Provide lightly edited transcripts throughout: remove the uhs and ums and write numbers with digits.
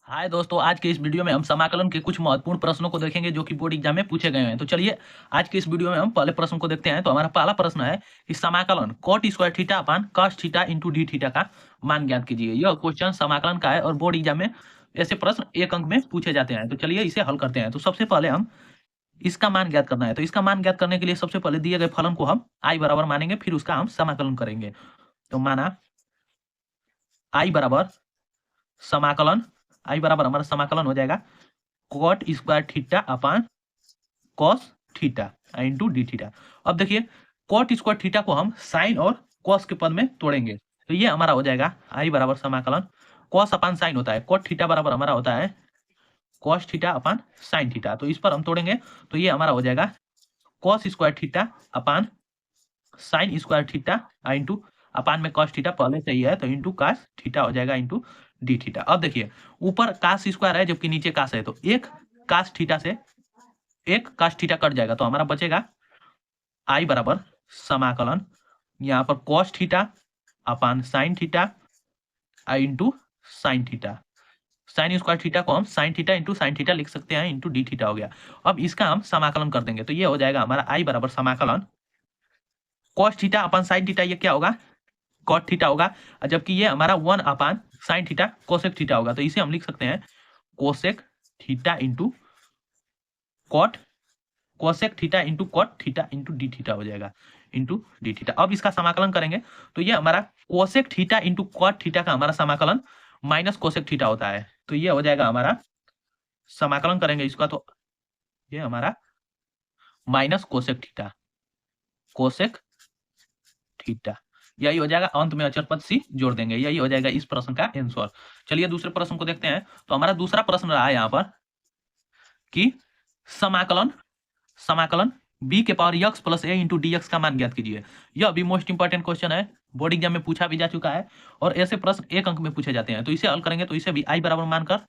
हाय दोस्तों, आज के इस वीडियो में हम समाकलन के कुछ महत्वपूर्ण प्रश्नों को देखेंगे जो कि बोर्ड एग्जाम में पूछे गए हैं। तो चलिए आज के इस वीडियो में हम पहले प्रश्न को देखते हैं। तो हमारा पहला प्रश्न है कि समाकलन cot square theta upon cos theta into d theta का मान ज्ञात कीजिए। यह क्वेश्चन समाकलन का है और बोर्ड एग्जाम में ऐसे प्रश्न एक अंक में पूछे जाते हैं। तो चलिए इसे हल करते हैं। तो सबसे पहले हम इसका मान ज्ञात करना है। तो इसका मान ज्ञात करने के लिए सबसे पहले दिए गए फलन को हम आई बराबर मानेंगे, फिर उसका हम समाकलन करेंगे। तो माना आई बराबर समाकलन, आई बराबर हमारा समाकलन हो जाएगा cot square theta upon cos theta into d theta. अब देखिए कॉट स्क्वायर थीटा को हम साइन और कॉस के पद में तोड़ेंगे। तो ये हमारा हो जाएगा आई बराबर समाकलन कॉस अपान साइन होता है, कॉट थीटा बराबर हमारा होता है cos theta upon sine theta. तो इस पर हम तोड़ेंगे तो ये हमारा हो जाएगा cos square theta upon sine square theta into upon में कॉस थीटा पहले से ही है तो इंटू कास थीटा हो जाएगा इंटू डी थीटा। अब देखिए ऊपर कास स्क्वायर है जबकि नीचे कास है, तो एक कास थीटा से एक कास थीटा कट जाएगा तो हमारा बचेगा आई बराबर समाकलन यहाँ पर cos theta upon sine theta into sine theta. Sign square theta को हम sine theta into sine theta लिख सकते हैं इंटू डी थीटा हो गया। अब इसका हम समाकलन कर देंगे तो ये हो जाएगा हमारा आई बराबर समाकलन cos theta upon sine theta, ये क्या होगा कॉट थीटा होगा, जबकि ये हमारा 1 upon sine theta cosec theta होगा। तो इसे हम लिख सकते हैं cosec theta into cot, cosec theta into cot theta into d theta हो जाएगा इंटू डी थीटा। अब इसका समाकलन करेंगे तो ये हमारा cosec theta into cot theta का हमारा समाकलन माइनस कोसेक थीटा होता है। तो ये हो जाएगा हमारा समाकलन करेंगे इसका तो ये हमारा minus cosec theta, cosec theta यही हो जाएगा। अंत में अचर पद सी जोड़ देंगे, यही हो जाएगा इस प्रश्न का आंसर। चलिए दूसरे प्रश्न को देखते हैं। तो हमारा दूसरा प्रश्न रहा है यहाँ पर कि समाकलन समाकलन b के पावर x प्लस ए इंटू डी एक्स का मान ज्ञात कीजिए। यह भी मोस्ट इंपॉर्टेंट क्वेश्चन है, बोर्ड एग्जाम में पूछा भी जा चुका है और ऐसे प्रश्न एक अंक में पूछे जाते हैं। तो इसे हल करेंगे तो इसे भी आई बराबर मानकर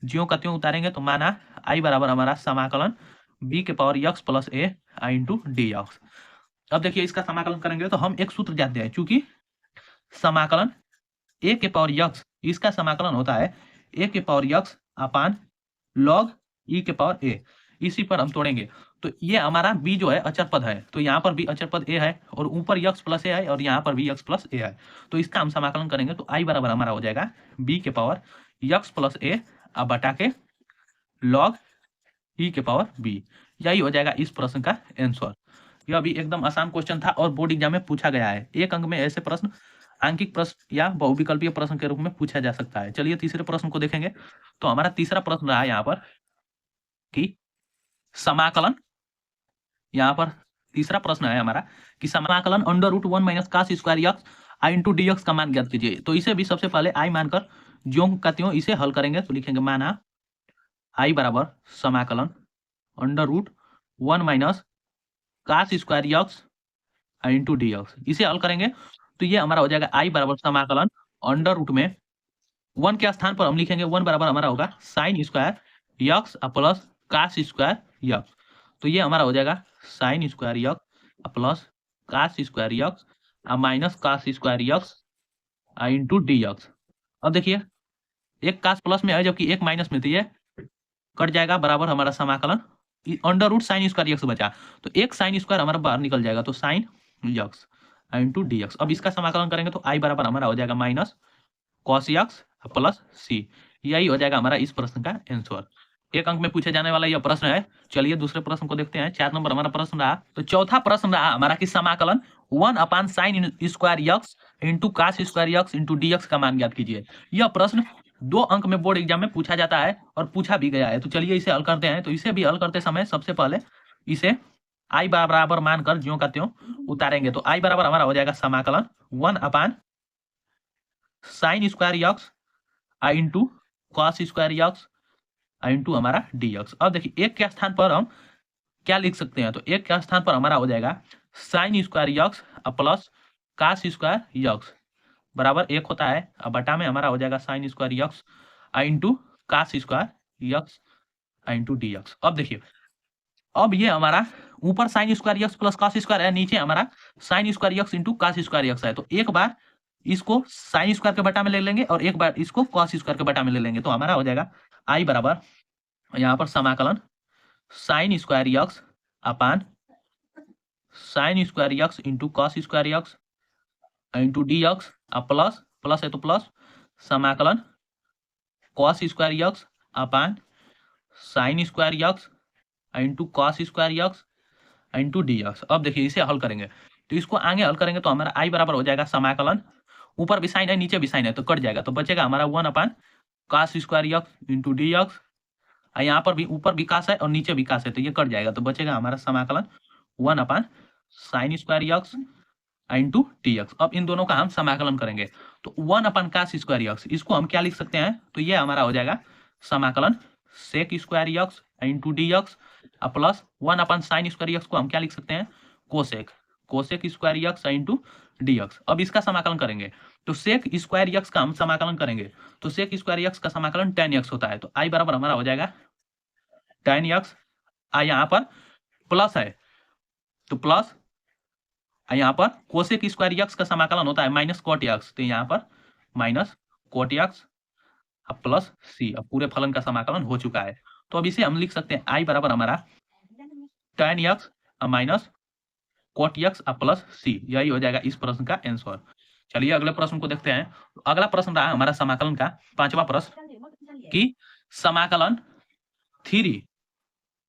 ज्यों का त्यों उतारेंगे। तो माना आई बराबर हमारा समाकलन b के पावर x प्लस ए इंटू डी एक्स। अब देखिए इसका समाकलन करेंगे तो हम एक सूत्र जानते हैं, चूंकि समाकलन a के पावर x, इसका समाकलन होता है a के पावर x अपान log e के पावर a, इसी पर हम तोड़ेंगे। तो ये हमारा b जो है अचर पद है, तो यहाँ पर भी अचर पद a है और ऊपर x प्लस a है और यहाँ पर भी x प्लस a है। तो इसका हम समाकलन करेंगे तो i बराबर हमारा हो जाएगा b के पावर x प्लस a अब बटा के log e के पावर b। यही हो जाएगा इस प्रश्न का आंसर। यह भी एकदम आसान क्वेश्चन था और बोर्ड एग्जाम में पूछा गया है। एक अंक में ऐसे प्रश्न आंकिक प्रश्न या बहुविकल्पीय प्रश्न के रूप में पूछा जा सकता है। चलिए तीसरे प्रश्न को देखेंगे। तो हमारा तीसरा प्रश्न रहा यहाँ पर कि समाकलन, यहाँ पर तीसरा प्रश्न है हमारा कि समाकलन under root 1 minus cos square x into d x का मान ज्ञात कीजिए। तो इसे भी सबसे पहले आई मानकर ज्यों का त्यों इसे हल करेंगे। तो लिखेंगे माना आई बराबर समाकलन under root 1 minus cos square x into d x. इसे हल करेंगे तो ये हमारा हो जाएगा आई बराबर समाकलन अंडर रूट में 1 के स्थान पर हम लिखेंगे 1 बराबर हमारा होगा sine square x plus cos square x. तो ये हमारा हो जाएगा sine square x plus cos square x minus cos square x into d x. अब देखिए एक कास प्लस में है जबकि एक माइनस में, तो ये कट जाएगा बराबर हमारा समाकलन under root sine square x बचा, तो एक साइन स्क्वायर हमारा बाहर निकल जाएगा तो sign x into d x. अब इसका समाकलन करेंगे तो आई बराबर हमारा हो जाएगा minus cos x plus c. यही हो जाएगा हमारा इस प्रश्न का आंसर। एक अंक में पूछे जाने वाला यह प्रश्न है। चलिए दूसरे प्रश्न को देखते हैं। 4 नंबर हमारा प्रश्न रहा। तो चौथा प्रश्न रहा हमारा कि समाकलन 1 upon sine square x into cos square x into d x का मान ज्ञात कीजिए। यह प्रश्न 2 अंक में बोर्ड एग्जाम में पूछा जाता है और पूछा भी गया है। तो चलिए इसे हल करते हैं। तो इसे भी हल करते समय सबसे पहले इसे आई बराबर मानकर ज्यों का त्यों उतारेंगे। तो आई बराबर हमारा हो जाएगा समाकलन 1 upon sine square x into cos square x into हमारा डी एक्स। अब देखिए एक के स्थान पर हम क्या लिख सकते हैं, तो एक के स्थान पर हमारा हो जाएगा sine square x plus cos square x बराबर 1 होता है। अब बटा में हमारा हो जाएगा sine square x into cos square x into d x. अब देखिए अब ये हमारा ऊपर sine square x plus cos square है, नीचे हमारा sine square x into cos square x है। तो एक बार इसको साइन स्क्वायर के बटा में ले लेंगे और एक बार इसको कॉस स्क्वायर के बटा में ले लेंगे, तो हमारा हो जाएगा आई बराबर यहाँ पर समाकलन साइन स्क्वायर यक्स अपान sine square x into cos square x into d x, plus plus है तो प्लस समाकलन कॉस स्क्वायर यक्स अपान sine square x into cos square x into d x. अब देखिए इसे हल करेंगे, तो इसको आगे हल करेंगे तो हमारा आई बराबर हो जाएगा समाकलन, ऊपर भी साइन है नीचे भी साइन है तो कट जाएगा, तो बचेगा हमारा 1 अपान cos square x into d x, यहाँ पर भी ऊपर भी कास है और नीचे भी कास है तो ये कट जाएगा, तो बचेगा हमारा समाकलन 1 upon sine square x into T x. अब इन दोनों का हम समाकलन करेंगे, तो 1 अपान कास स्क्वायर यक्स इसको हम क्या लिख सकते हैं, तो ये हमारा हो जाएगा समाकलन sec square x into d x plus 1 upon sine square x को हम क्या लिख सकते हैं, cosec cosec square x into d x. अब इसका समाकलन करेंगे तो सेक स्क्वायर यक्स का हम समाकलन करेंगे, तो सेक स्क्वायर यक्स का समाकलन tan x होता है, तो आई बराबर हमारा हो जाएगा tan x, यहाँ पर प्लस है तो प्लस, यहाँ पर कोसेक स्क्वायर यक्स का समाकलन होता है माइनस कॉट यक्स, तो यहाँ पर माइनस कॉट यक्स अब प्लस सी। अब पूरे फलन का समाकलन हो चुका है, तो अब इसे हम लिख सकते हैं आई बराबर हमारा tan x minus cot x plus c, यही हो जाएगा इस प्रश्न का आंसर। चलिए अगले प्रश्न को देखते हैं। तो अगला प्रश्न रहा हमारा समाकलन का पांचवा प्रश्न कि समाकलन 3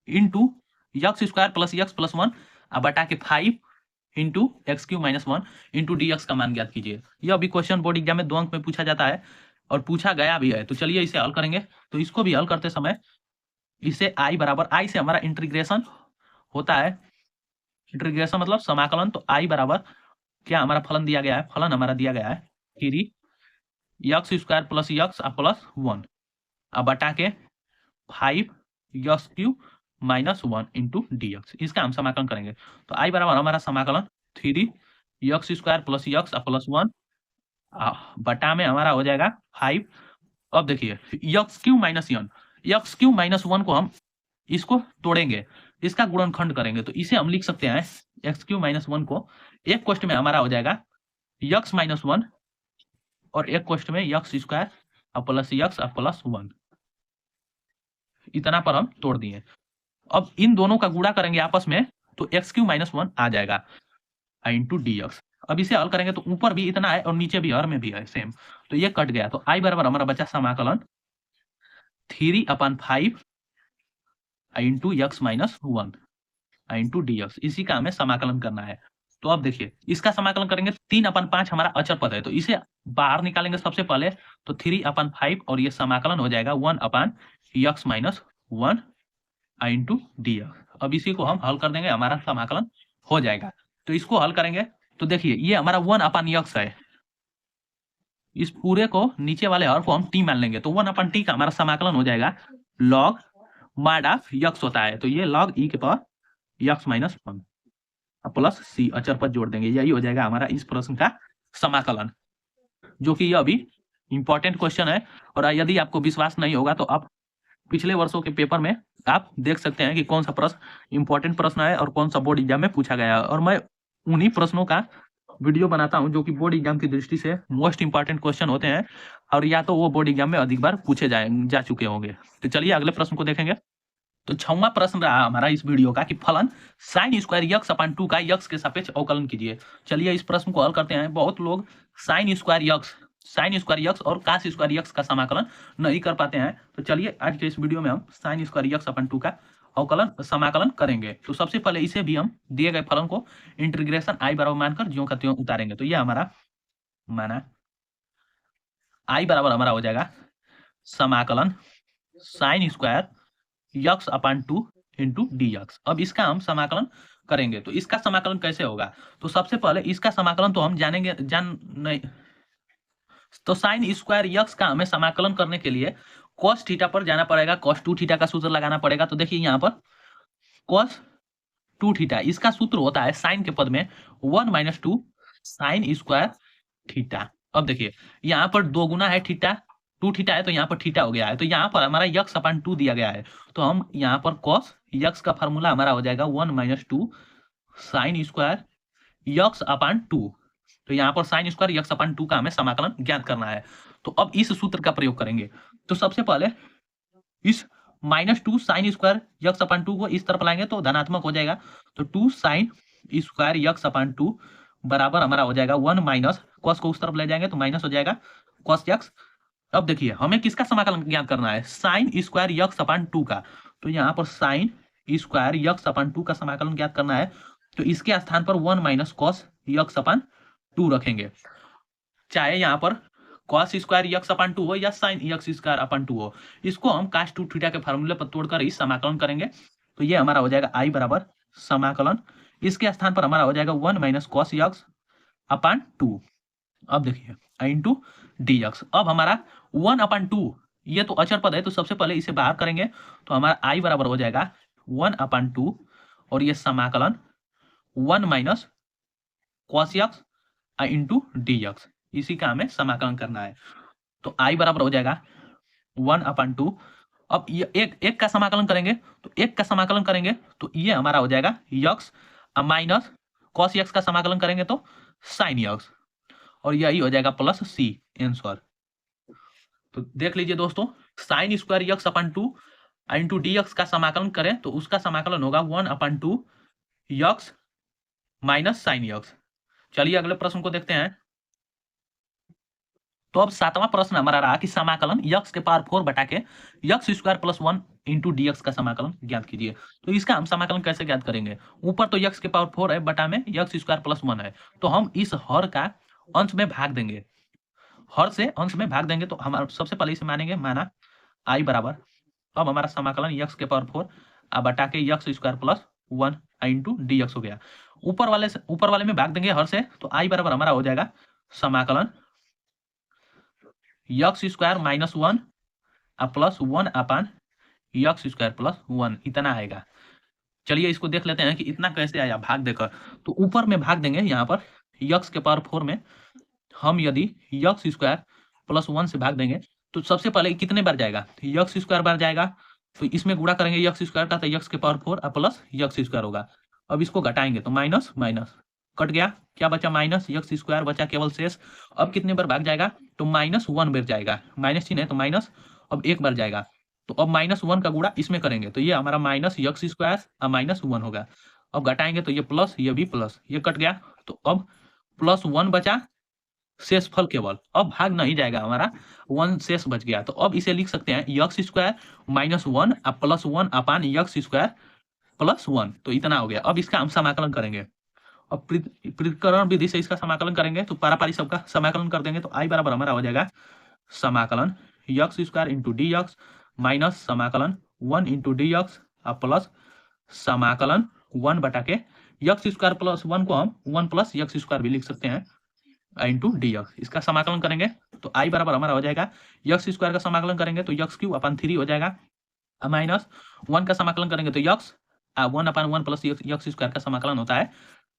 into x square plus x plus 1 बटा के 5 into x Q minus 1 into d x का मान ज्ञात कीजिए। यह भी क्वेश्चन बोर्ड एग्जाम में 2 अंक में पूछा जाता है और पूछा गया भी है, तो चलिए इसे हल करेंगे। तो इसको भी हल करते समय इसे आई बराबर, आई से हमारा इंटीग्रेशन होता है, इंटीग्रेशन मतलब समाकलन, तो आई बराबर क्या हमारा फलन दिया गया है, फलन हमारा दिया गया है 3 x square plus x plus 1 अब बटा के 5 x Q minus 1 into d x, इसका हम समाकलन करेंगे। तो आई बराबर हमारा समाकलन 3 x square plus x plus 1 बटा में हमारा हो जाएगा 5। अब देखिए x Q minus one, x Q minus 1 को हम इसको तोड़ेंगे, इसका गुणनखंड करेंगे, तो इसे हम लिख सकते हैं एक्स क्यू माइनस 1 को एक क्वेश्चन में हमारा हो जाएगा यक्स माइनस 1 और एक क्वेश्चन में x square plus x plus 1, इतना पर हम तोड़ दिए। अब इन दोनों का गुणा करेंगे आपस में तो एक्स क्यू माइनस 1 आ जाएगा इंटू डी एक्स। अब इसे हल करेंगे तो ऊपर भी इतना है और नीचे भी हर में भी है सेम, तो ये कट गया, तो आई बराबर हमारा बचा समाकलन 3 अपान 5 into x minus 1 into d x, इसी का हमें समाकलन करना है। तो अब देखिए इसका समाकलन करेंगे 3 अपान 5 हमारा अचर पद है, तो इसे बाहर निकालेंगे सबसे पहले, तो 3 अपान 5 और ये समाकलन हो जाएगा 1 upon x minus 1 into d x. अब इसी को हम हल कर देंगे, हमारा समाकलन हो जाएगा। तो इसको हल करेंगे तो देखिए ये हमारा 1 अपान एक्स है, इस पूरे को नीचे वाले हर को हम टी मान लेंगे, तो 1 अपान टी का हमारा समाकलन हो जाएगा लॉग माड ऑफ यक्स होता है, तो ये लॉग ई के power x minus 1 plus c अचर पद जोड़ देंगे, यही हो जाएगा हमारा इस प्रश्न का समाकलन, जो कि यह अभी इंपॉर्टेंट क्वेश्चन है। और यदि आपको विश्वास नहीं होगा तो आप पिछले वर्षों के पेपर में आप देख सकते हैं कि कौन सा प्रश्न इंपॉर्टेंट प्रश्न है और कौन सा बोर्ड एग्जाम में पूछा गया है, और मैं उन्हीं प्रश्नों का वीडियो बनाता हूं जो कि बोर्ड एग्जाम की दृष्टि से मोस्ट इंपॉर्टेंट क्वेश्चन होते हैं और या तो वो बोर्ड एग्जाम में अधिक बार पूछे जा चुके होंगे। तो चलिए अगले प्रश्न को देखेंगे। तो 6वां प्रश्न रहा हमारा इस वीडियो का कि फलन साइन स्क्वायर यक्स अपान 2 का यक्स के सापेक्ष अवकलन कीजिए। चलिए इस प्रश्न को हल करते हैं। बहुत लोग साइन स्क्वायर यक्स और कास स्क्वायर यक्स का समाकलन नहीं कर पाते हैं, तो चलिए आज के इस वीडियो में हम साइन स्क्वायर यक्स अपान 2 का अवकलन समाकलन करेंगे। तो सबसे पहले इसे भी हम दिए गए फलन को इंटीग्रेशन आई बराबर मानकर ज्यों का त्यों उतारेंगे, तो यह हमारा माना आई बराबर हमारा हो जाएगा समाकलन साइन स्क्वायर यक्स अपान 2 इंटू डी एक्स। अब इसका हम समाकलन करेंगे, तो इसका समाकलन कैसे होगा, तो सबसे पहले इसका समाकलन तो हम नहीं, तो साइन स्क्वायर यक्स का हमें समाकलन करने के लिए cos थीटा पर जाना पड़ेगा, cos 2 थीटा का सूत्र लगाना पड़ेगा। तो देखिए यहाँ पर cos 2 थीटा इसका सूत्र होता है साइन के पद में 1 माइनस 2 साइन स्क्वायर थीटा। अब देखिए यहाँ पर 2 गुना है थीटा, 2 थीटा है तो यहाँ पर थीटा हो गया है, तो यहाँ पर हमारा यक्स अपान 2 दिया गया है, तो हम यहाँ पर cos यक्स का फॉर्मूला हमारा हो जाएगा 1 माइनस 2 साइन स्क्वायर यक्स अपान 2 तो यहाँ पर साइन स्क्वायर यक्स अपन 2 का हमें समाकलन ज्ञात करना है। तो अब इस सूत्र का प्रयोग करेंगे। तो सबसे पहले इस -2 साइन स्क्वायर यक्स अपन 2 को इस तरफ लाएंगे तो धनात्मक हो जाएगा। तो 2 साइन स्क्वायर यक्स अपन 2 बराबर हमारा हो जाएगा 1 माइनस कॉस को उस तरफ ले जाएंगे तो माइनस हो जाएगा कॉस यक्स। अब देखिए हमें किसका समाकलन ज्ञात करना है, साइन स्क्वायर यक्स अपन 2 का। तो यहाँ पर साइन स्क्वायर यक्स अपन 2 का समाकलन ज्ञात करना है। तो इसके स्थान पर 1 माइनस कॉस यक्स अपन 2 रखेंगे, चाहे यहाँ पर कॉस स्क्वायर यक्स अपन 2 हो या साइन यक्स स्क्वायर अपन 2 हो। इसको हम cos 2 थीटा के फार्मूले पर तोड़कर ही समाकलन करेंगे। तो ये हमारा हो जाएगा आई बराबर समाकलन, इसके स्थान पर हमारा हो जाएगा 1 माइनस कॉस यक्स अपन 2। अब देखिए इंटू डी एक्स। अब हमारा 1 अपन 2 ये तो अचर पद है, तो सबसे पहले इसे बाहर करेंगे तो हमारा आई बराबर हो जाएगा 1 अपन 2 और ये समाकलन 1 minus cos x into d x, इसी का हमें समाकलन करना है। तो आई बराबर हो जाएगा 1 अपन 2। अब ये एक का समाकलन करेंगे, तो एक का समाकलन करेंगे तो ये हमारा हो जाएगा यक्स माइनस कॉस यक्स का समाकलन करेंगे तो साइन यक्स, और यही हो जाएगा प्लस सी आंसर। तो देख लीजिए दोस्तों, साइन स्क्वायर यक्स अपन 2 इंटू डी एक्स का समाकलन करें तो उसका समाकलन होगा 1 अपन 2 यक्स माइनस साइन यक्स। चलिए अगले प्रश्न को देखते हैं। तो अब 7वां प्रश्न हमारा रहा कि समाकलन यक्स के पावर 4 बटा के x square plus 1 into d x का समाकलन ज्ञात कीजिए। तो इसका हम समाकलन कैसे ज्ञात करेंगे, ऊपर तो यक्स के पावर 4 है, बटा में यक्स स्क्वायर प्लस 1 है, तो हम इस हर का अंश में भाग देंगे, हर से अंश में भाग देंगे। तो हमारा सबसे पहले इसे मानेंगे, माना आई बराबर, अब हमारा समाकलन यक्स के पावर 4 बटा के x square plus 1 into d x हो गया। ऊपर वाले में भाग देंगे हर से, तो आई बराबर हमारा हो जाएगा समाकलन यक्स स्क्वायर माइनस 1 प्लस 1 अपन यक्स स्क्वायर प्लस 1, इतना आएगा। चलिए इसको देख लेते हैं कि इतना कैसे आया भाग देकर। तो ऊपर में भाग देंगे, यहाँ पर यक्स के पावर 4 में हम यदि यक्स स्क्वायर प्लस 1 से भाग देंगे तो सबसे पहले कितने बार जाएगा, यक्स स्क्वायर बार जाएगा, तो इसमें गुणा करेंगे यक्स स्क्वायर का, तो यक्स के पावर 4 प्लस यक्स स्क्वायर होगा। अब इसको घटाएंगे तो माइनस माइनस कट गया, क्या बचा माइनस यक्स स्क्वायर बचा केवल शेष। अब कितने बार भाग जाएगा, तो माइनस 1 बार जाएगा, माइनस चिन्ह है तो माइनस, अब एक बार जाएगा। तो अब माइनस 1 का गुणा इसमें करेंगे तो ये हमारा माइनस यक्स स्क्वायर और माइनस 1 होगा। अब घटाएंगे तो ये प्लस, ये भी प्लस, ये कट गया, तो अब प्लस 1 बचा, शेष फल केवल, अब भाग नहीं जाएगा, हमारा 1 शेष बच गया। तो अब इसे लिख सकते हैं यक्स स्क्वायर माइनस 1 प्लस 1 अपान यक्स स्क्वायर प्लस 1, तो इतना हो गया। अब इसका हम समाकलन करेंगे, अब पृथक्करण विधि से इसका समाकलन करेंगे तो पारापारी सबका समाकलन कर देंगे। तो आई बराबर हमारा हो जाएगा समाकलन x square into d x minus समाकलन 1 इंटू डी एक्स प्लस समाकलन 1 बटा के यक्स स्क्वायर प्लस 1 को हम 1 प्लस यक्स स्क्वायर भी लिख सकते हैं इंटू डी एक्स। इसका समाकलन करेंगे तो आई बराबर हमारा हो जाएगा यक्स स्क्वायर का समाकलन करेंगे तो यक्स क्यूब अपन 3 हो जाएगा, माइनस 1 का समाकलन करेंगे तो यक्स 1 अपन 1 प्लस यक्स स्क्वायर का समाकलन होता है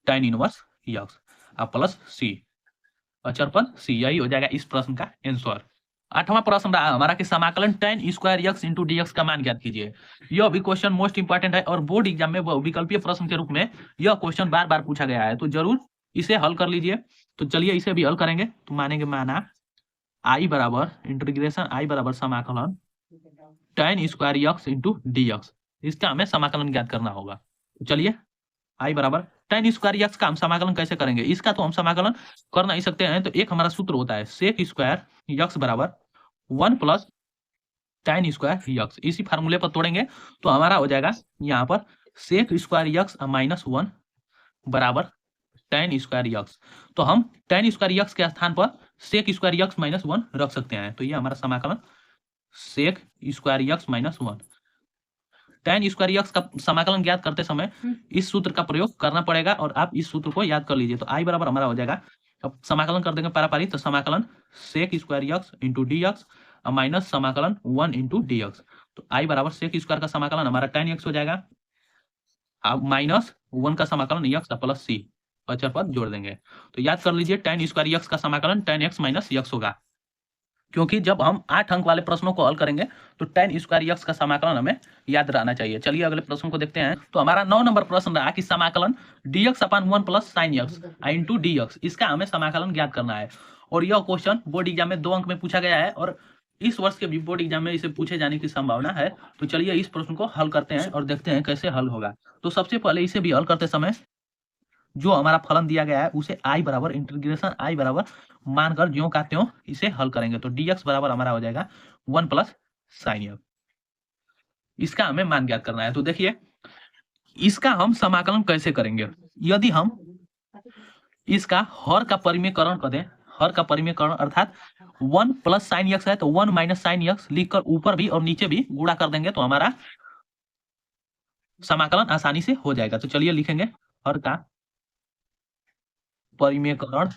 tan inverse x plus c, अचर पद सी, यही हो जाएगा इस प्रश्न का आंसर। 8वां प्रश्न रहा हमारा कि समाकलन tan square x into d x का मान ज्ञात कीजिए। यह भी क्वेश्चन मोस्ट इंपॉर्टेंट है और बोर्ड एग्जाम में विकल्पीय प्रश्न के रूप में यह क्वेश्चन बार बार पूछा गया है, तो जरूर इसे हल कर लीजिए। तो चलिए इसे भी हल करेंगे, तो मानेंगे माना आई बराबर इंटीग्रेशन आई बराबर समाकलन tan square x into d x, इसका हमें समाकलन ज्ञात करना होगा। तो चलिए आई बराबर tan स्क्वायर यक्स का हम समाकलन कैसे करेंगे, इसका तो हम समाकलन कर नहीं सकते हैं। तो एक हमारा सूत्र होता है सेक स्क्वायर यक्स बराबर 1 प्लस tan स्क्वायर यक्स, इसी फार्मूले पर तोड़ेंगे तो हमारा हो जाएगा यहाँ पर सेक स्क्वायर यक्स माइनस 1 बराबर tan स्क्वायर यक्स। तो हम tan स्क्वायर यक्स के स्थान पर सेक स्क्वायर यक्स माइनस 1 रख सकते हैं। तो ये हमारा समाकलन sec square x minus 1। tan square x का समाकलन ज्ञात करते समय इस सूत्र का प्रयोग करना पड़ेगा और आप इस सूत्र को याद कर लीजिए। तो आई बराबर हमारा हो जाएगा, अब समाकलन कर देंगे पारापारी, तो समाकलन sec square x into d x minus समाकलन 1 इंटू डी एक्स। तो आई बराबर सेक स्क्वायर का समाकलन हमारा tan एक्स हो जाएगा, अब माइनस 1 का समाकलन यक्स प्लस सी, अचर पद जोड़ देंगे। तो याद कर लीजिए tan स्क्वायर यक्स का समाकलन tan एक्स माइनस यक्स होगा, क्योंकि जब हम 8 अंक वाले प्रश्नों को हल करेंगे तो tan स्क्वायर यक्स का समाकलन हमें याद रहना चाहिए। चलिए अगले प्रश्न को देखते हैं। तो हमारा 9 नंबर प्रश्न रहा कि समाकलन dx अपान 1 plus sine x into dx, इसका हमें समाकलन ज्ञात करना है। और यह क्वेश्चन बोर्ड एग्जाम में 2 अंक में पूछा गया है और इस वर्ष के भी बोर्ड एग्जाम में इसे पूछे जाने की संभावना है। तो चलिए इस प्रश्न को हल करते हैं और देखते हैं कैसे हल होगा। तो सबसे पहले इसे भी हल करते समय जो हमारा फलन दिया गया है उसे i बराबर इंटीग्रेशन i बराबर मानकर ज्यों का त्यों इसे हल करेंगे। तो dx बराबर हमारा हो जाएगा 1 प्लस साइन यक्स, इसका हमें मान ज्ञात करना है। तो देखिए इसका हम समाकलन कैसे करेंगे। यदि हम इसका हर का परिमेयकरण कर दें, हर का परिमेयकरण अर्थात 1 प्लस साइन यक्स है तो 1 माइनस साइन यक्स लिखकर ऊपर भी और नीचे भी गुणा कर देंगे तो हमारा समाकलन आसानी से हो जाएगा। तो चलिए लिखेंगे हर का परिमेयकरण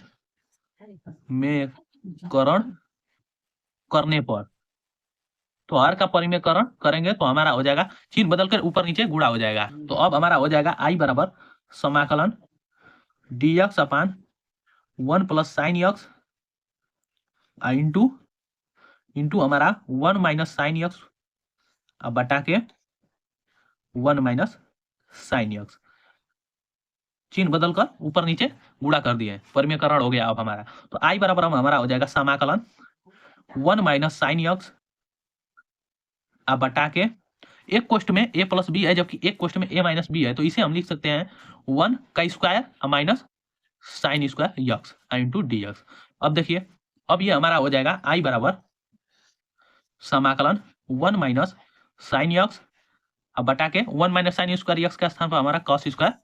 करने पर, तो हर का परिमेयकरण करेंगे तो हमारा हो जाएगा चिन्ह बदलकर ऊपर नीचे गुणा हो जाएगा। तो अब हमारा हो जाएगा i बराबर समाकलन dx अपान 1 प्लस साइन यक्स इंटू हमारा 1 माइनस साइन यक्स अब बटा के 1 माइनस साइन यक्स, चिन्ह बदलकर ऊपर नीचे गुणा कर दिए, परिमेयकरण हो गया अब हमारा। तो i बराबर हमारा हो जाएगा समाकलन 1 माइनस साइन यक्स अब बटा के एक क्वेश्चन में a प्लस बी है जबकि एक क्वेश्चन में a माइनस बी है, तो इसे हम लिख सकते हैं 1 का square minus sine square x into dx। अब देखिए अब ये हमारा हो जाएगा i बराबर समाकलन 1 माइनस साइन यक्स अब बटा के 1 माइनस साइन स्क्वायर यक्स का स्थान पर हमारा cos square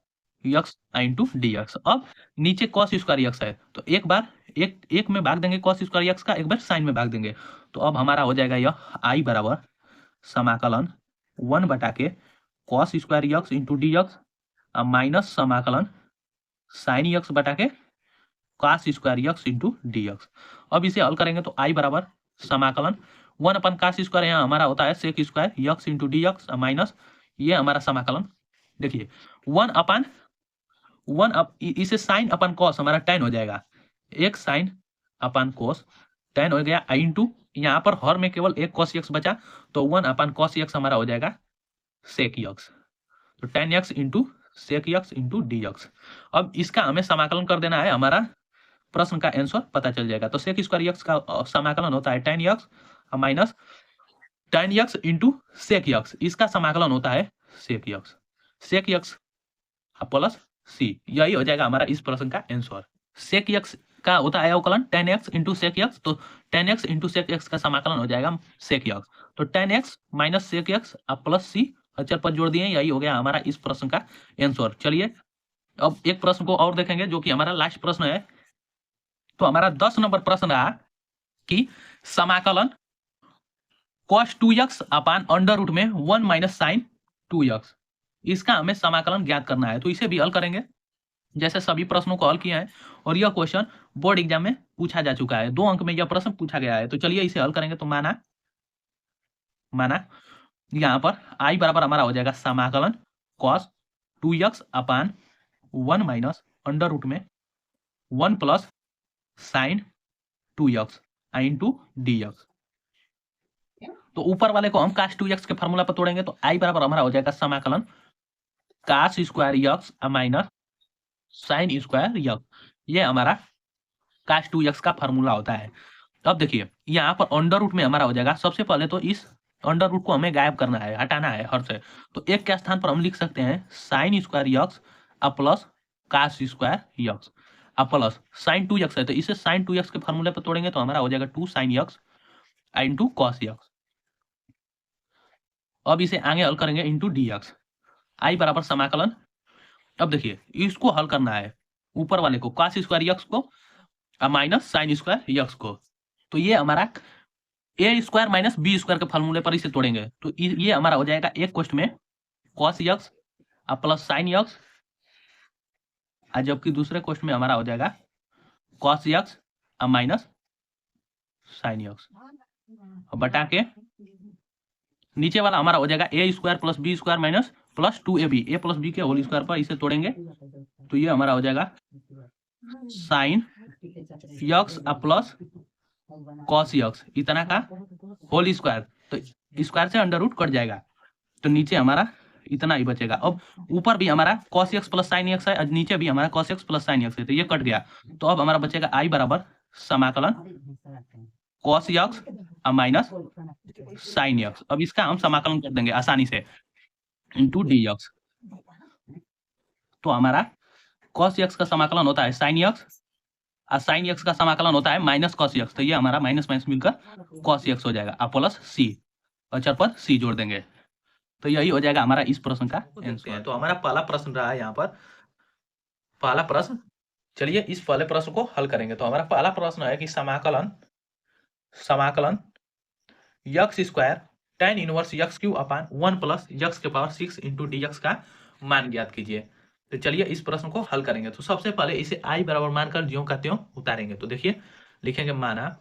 x into dx। अब नीचे कॉस स्क्वायर यक्स है तो एक बार एक में भाग देंगे कॉस स्क्वायर यक्स का, एक बार साइन में भाग देंगे। तो अब हमारा हो जाएगा यह i बराबर समाकलन 1 बटा के cos square x into dx minus समाकलन साइन यक्स बटा के cos square x into dx। अब इसे हल करेंगे तो i बराबर समाकलन 1 अपन कॉस स्क्वायर यहाँ हमारा होता है sec square x into dx minus ये हमारा समाकलन देखिए 1 इसे साइन अपन कॉस हमारा tan हो जाएगा, एक साइन अपन कॉस tan हो गया इंटू यहाँ पर हर में केवल एक कॉस यक्स बचा तो 1 अपन कॉस यक्स हमारा हो जाएगा सेक यक्स, तो tan x into sec x into dx। अब इसका हमें समाकलन कर देना है, हमारा प्रश्न का आंसर पता चल जाएगा। तो सेक स्क्वायर यक्स का समाकलन होता है tan x minus tan x into sec x, इसका समाकलन होता है सेक यक्स प्लस सी, यही हो जाएगा हमारा इस प्रश्न का आंसर। सेक यक्स का होता है अवकलन tan x into sec x, तो tan x into sec x का समाकलन हो जाएगा सेक यक्स, तो tan x minus sec x plus c अचर पर जोड़ दिए, यही हो गया हमारा इस प्रश्न का आंसर। चलिए अब एक प्रश्न को और देखेंगे जो कि हमारा लास्ट प्रश्न है। तो हमारा 10 नंबर प्रश्न रहा कि समाकलन cos 2x अपान अंडर रूट में 1 माइनस साइन 2x, इसका हमें समाकलन ज्ञात करना है। तो इसे भी हल करेंगे जैसे सभी प्रश्नों को हल किया है और यह क्वेश्चन बोर्ड एग्जाम में पूछा जा चुका है, 2 अंक में यह प्रश्न पूछा गया है। तो चलिए इसे हल करेंगे तो माना यहाँ पर i बराबर हमारा हो जाएगा समाकलन cos 2x अपान 1 माइनस अंडर रूट में 1 plus sign 2x into dx। तो ऊपर वाले को हम cos 2x के फॉर्मूला पर तोड़ेंगे तो i बराबर हमारा हो जाएगा समाकलन cos square x minus sine square x, ये हमारा cos 2x का फॉर्मूला होता है। अब देखिए यहाँ पर अंडर रूट में हमारा हो जाएगा, सबसे पहले तो इस अंडर रूट को हमें गायब करना है, हटाना है हर से, तो एक के स्थान पर हम लिख सकते हैं sign square x plus cos square x plus sign 2x है तो इसे साइन 2x के फॉर्मूले पर तोड़ेंगे तो हमारा हो जाएगा 2 sine x into cos x. अब इसे आगे हल करेंगे इंटू dx, i बराबर समाकलन, अब देखिए इसको हल करना है ऊपर वाले को cos स्क्वायर यक्स को माइनस साइन स्क्वायर यक्स को, तो ये हमारा a square minus b square के फॉर्मूले पर इसे तोड़ेंगे तो ये हमारा हो जाएगा एक क्वेश्चन में cos x plus sine x, जबकि दूसरे क्वेश्चन में हमारा हो जाएगा cos x minus sine x बटा के नीचे वाला हमारा हो जाएगा a square plus b square minus plus 2ab, a plus b के होल स्क्वायर पर इसे तोड़ेंगे तो ये हमारा हो जाएगा sine x plus cos x इतना का होल स्क्वायर, तो स्क्वायर से अंडर रूट कट जाएगा, तो नीचे हमारा इतना ही बचेगा। अब ऊपर भी हमारा cos x plus sine x है और नीचे भी हमारा cos x plus sine x है, तो ये कट गया। तो अब हमारा बचेगा i बराबर समाकलन cos x minus sine x. अब इसका हम समाकलन कर देंगे आसानी से इंटू डी एक्स। तो हमारा cos x का समाकलन होता है साइन एक्स और साइन एक्स का समाकलन होता है माइनस cos x, तो ये हमारा माइनस माइनस मिलकर cos x हो जाएगा और प्लस c, अचर पर c जोड़ देंगे, तो यही हो जाएगा हमारा इस प्रश्न का आंसर। तो हमारा पहला प्रश्न रहा है यहाँ पर पहला प्रश्न। चलिए इस पहले प्रश्न को हल करेंगे। तो हमारा पहला प्रश्न है कि समाकलन x square tan inverse x cube upon 1 plus x के पावर 6 इंटू डी एक्स का मान ज्ञात कीजिए। तो चलिए इस प्रश्न को हल करेंगे। तो सबसे पहले इसे आई बराबर मानकर ज्यों का त्यों उतारेंगे। तो देखिए लिखेंगे माना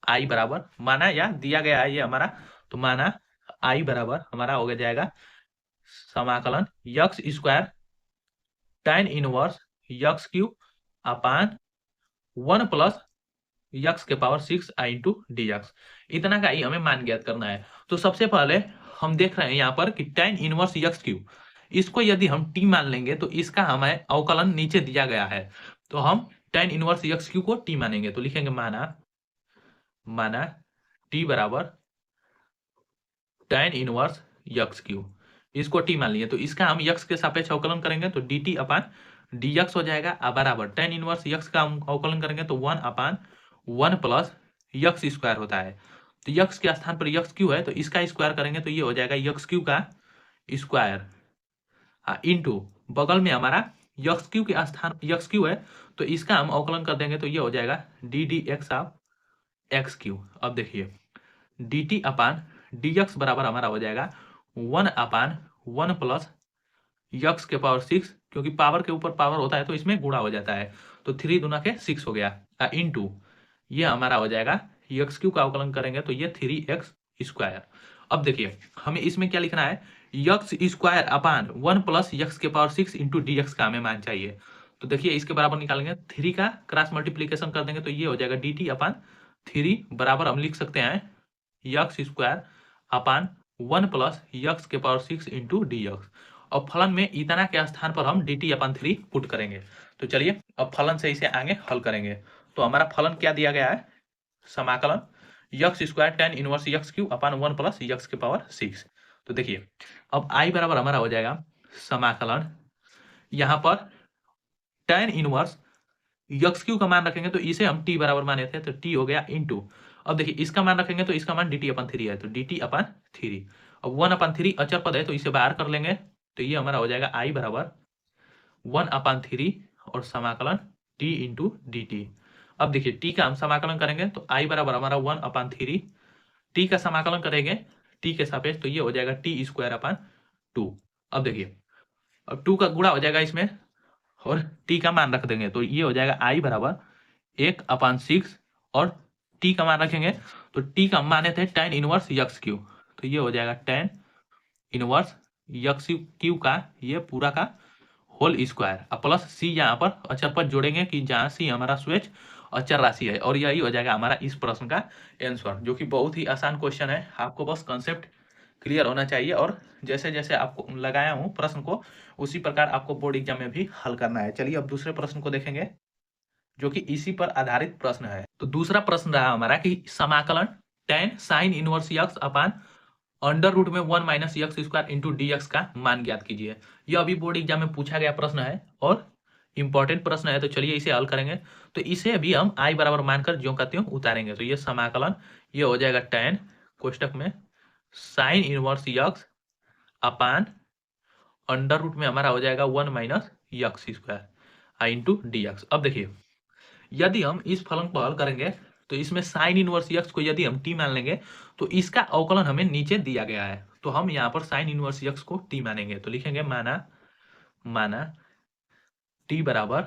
आई बराबर, माना या दिया गया है ये हमारा, तो माना आई बराबर हमारा हो जाएगा समाकलन x square tan inverse x cube upon 1 plus x के power 6 I into d x, इतना का ही हमें मान ज्ञात करना है। तो सबसे पहले हम देख रहे हैं यहाँ पर कि tan इनवर्स यक्स क्यू, इसको यदि हम t मान लेंगे तो इसका हमें अवकलन नीचे दिया गया है, तो हम tan इनवर्स यक्स क्यू को t मानेंगे। तो लिखेंगे माना t बराबर tan इनवर्स यक्स क्यू, इसको t मान लिए, तो इसका हम यक्स के सापेक्ष अवकलन करेंगे तो dt अपान dx हो जाएगा बराबर tan इनवर्स यक्स का हम अवकलन करेंगे तो 1 अपान 1 प्लस यक्स स्क्वायर होता है। तो यक्स के स्थान पर यक्स क्यू है, तो इसका स्क्वायर करेंगे तो ये हो जाएगा यक्स क्यू का स्क्वायर इंटू बगल में हमारा यक्स क्यू के स्थान यक्स क्यू है, तो इसका हम अवकलन कर देंगे तो ये हो जाएगा D D x of x Q. अब देखिए D t upon d x बराबर हमारा हो जाएगा 1 अपान 1 प्लस यक्स के पावर 6, क्योंकि पावर के ऊपर पावर होता है तो इसमें गुणा हो जाता है, तो 3 दूना के 6 हो गया इंटू ये हमारा हो जाएगा यक्स क्यू का अवकलन करेंगे तो ये 3x स्क्वायर। अब देखिए हमें इसमें क्या लिखना है, x square upon 1 plus x के पावर 6 इंटू डी एक्स का हमें मान चाहिए। तो देखिए इसके बराबर निकालेंगे, 3 का क्रॉस मल्टीप्लीकेशन कर देंगे तो ये हो जाएगा डी टी अपान 3 बराबर हम लिख सकते हैं x square upon 1 plus x के पावर 6 इंटू डी एक्स। और फलन में इतना के स्थान पर हम डी टी अपान 3 पुट करेंगे। तो चलिए अब फलन से इसे आगे हल करेंगे। तो हमारा फलन क्या दिया गया है, समाकलन x square tan inverse x cube upon 1 plus x के पावर 6। तो देखिए अब आई बराबर हमारा हो जाएगा समाकलन, यहाँ पर tan इनवर्स यक्स क्यू का मान रखेंगे तो इसे हम t बराबर माने थे, तो t हो गया इंटू, अब देखिए इसका मान रखेंगे तो इसका मान dt अपन 3 है, तो dt अपन 3। अब 1 अपन 3 अचर पद है तो इसे बाहर कर लेंगे, तो ये हमारा हो जाएगा आई बराबर 1 अपन 3 और समाकलन t इंटू डी टी। अब देखिए t का हम समाकलन करेंगे तो i बराबर हमारा 1 अपान 3, t का समाकलन करेंगे t के सापेक्ष तो ये हो जाएगा t स्क्वायर अपान 2। अब देखिए अब 2 का गुणा हो जाएगा इसमें और t का मान रख देंगे तो ये हो जाएगा i बराबर 1 अपान 6 और t का मान रखेंगे तो t का माने थे tan इनवर्स यक्स क्यू, तो ये हो जाएगा tan इनवर्स यक्स क्यू का ये पूरा का होल स्क्वायर प्लस सी यहाँ पर अचर पर जोड़ेंगे कि जहाँ सी हमारा स्वेच अचर राशि है, और यही हो जाएगा हमारा इस प्रश्न का आंसर, जो कि बहुत ही आसान क्वेश्चन है। आपको बस कंसेप्ट क्लियर होना चाहिए और जैसे जैसे आपको लगाया हूँ प्रश्न को उसी प्रकार आपको बोर्ड एग्जाम में भी हल करना है। चलिए अब दूसरे प्रश्न को देखेंगे जो कि इसी पर आधारित प्रश्न है। तो दूसरा प्रश्न रहा हमारा कि समाकलन tan sine inverse x upon under root में 1 minus x square into d x का मान ज्ञात कीजिए। यह अभी बोर्ड एग्जाम में पूछा गया प्रश्न है और इंपॉर्टेंट प्रश्न है, तो चलिए इसे हल करेंगे। तो इसे भी हम आई बराबर मानकर ज्यों का त्यों उतारेंगे, तो ये समाकलन ये हो जाएगा tan कोष्टक में sine inverse x upon under root में हमारा हो जाएगा 1 minus x square into d x. अब देखिए यदि हम इस फलन को हल करेंगे तो इसमें साइन इनवर्स यक्स को यदि हम t मान लेंगे तो इसका अवकलन हमें नीचे दिया गया है, तो हम यहाँ पर साइन इनवर्स यक्स को t मानेंगे। तो लिखेंगे माना t बराबर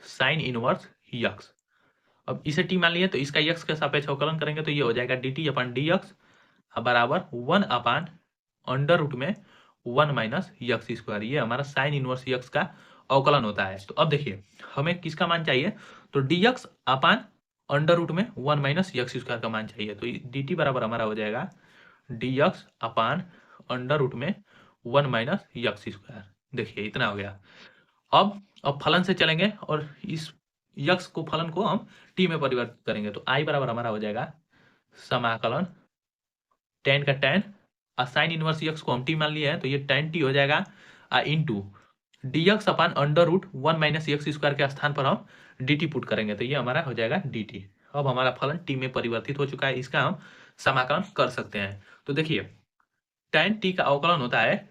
साइन इनवर्स यक्स। अब इसे t मान लिए तो इसका यक्स के सापेक्ष अवकलन करेंगे तो ये हो जाएगा dt अपन डी एक्स बराबर 1 अपान अंडर रूट में 1 माइनस यक्स स्क्वायर, ये हमारा साइन इनवर्स यक्स का अवकलन होता है। तो अब देखिए हमें किसका मान चाहिए, तो dx अपान अंडर रूट में 1 माइनस यक्स स्क्वायर का मान चाहिए। तो डी टी बराबर हमारा हो जाएगा d x upon under root में 1 माइनस यक्स स्क्वायर। देखिए इतना हो गया। अब फलन से चलेंगे और इस यक्स को फलन को हम टी में परिवर्तित करेंगे। तो आई बराबर हमारा हो जाएगा समाकलन tan का tan साइन इनवर्स यक्स को हम टी मान लिया है, तो ये tan टी हो जाएगा into d x upon under root 1 minus x square के स्थान पर हम डी टी पुट करेंगे, तो ये हमारा हो जाएगा डी टी। अब हमारा फलन टी में परिवर्तित हो चुका है, इसका हम समाकलन कर सकते हैं। तो देखिए tan टी का अवकलन होता है,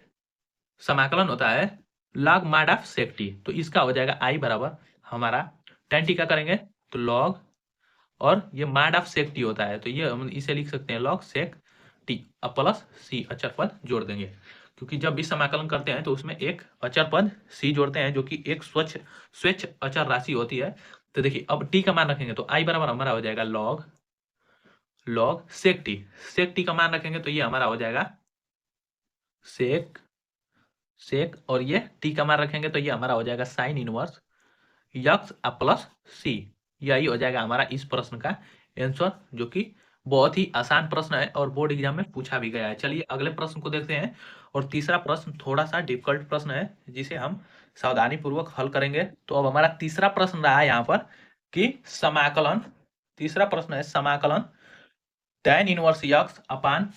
समाकलन होता है log mod of sec t। तो इसका हो जाएगा आई बराबर हमारा tan टी का करेंगे तो log, और ये mod ऑफ sec t होता है, तो ये हम इसे लिख सकते हैं log sec t अब प्लस c अचर पद जोड़ देंगे, क्योंकि जब भी समाकलन करते हैं तो उसमें एक अचर पद c जोड़ते हैं जो कि एक स्वच्छ अचर राशि होती है। तो देखिए अब t का मान रखेंगे तो आई बराबर हमारा हो जाएगा log sec t का मान रखेंगे तो ये हमारा हो जाएगा सेक और ये टी का मान रखेंगे तो ये हमारा हो जाएगा sign inverse x plus c. यही हो जाएगा हमारा इस प्रश्न का आंसर, जो कि बहुत ही आसान प्रश्न है और बोर्ड एग्जाम में पूछा भी गया है। चलिए अगले प्रश्न को देखते हैं, और तीसरा प्रश्न थोड़ा सा डिफिकल्ट प्रश्न है जिसे हम सावधानी पूर्वक हल करेंगे। तो अब हमारा तीसरा प्रश्न रहा है यहाँ पर कि समाकलन, तीसरा प्रश्न है समाकलन tan इनवर्स यक्स अपान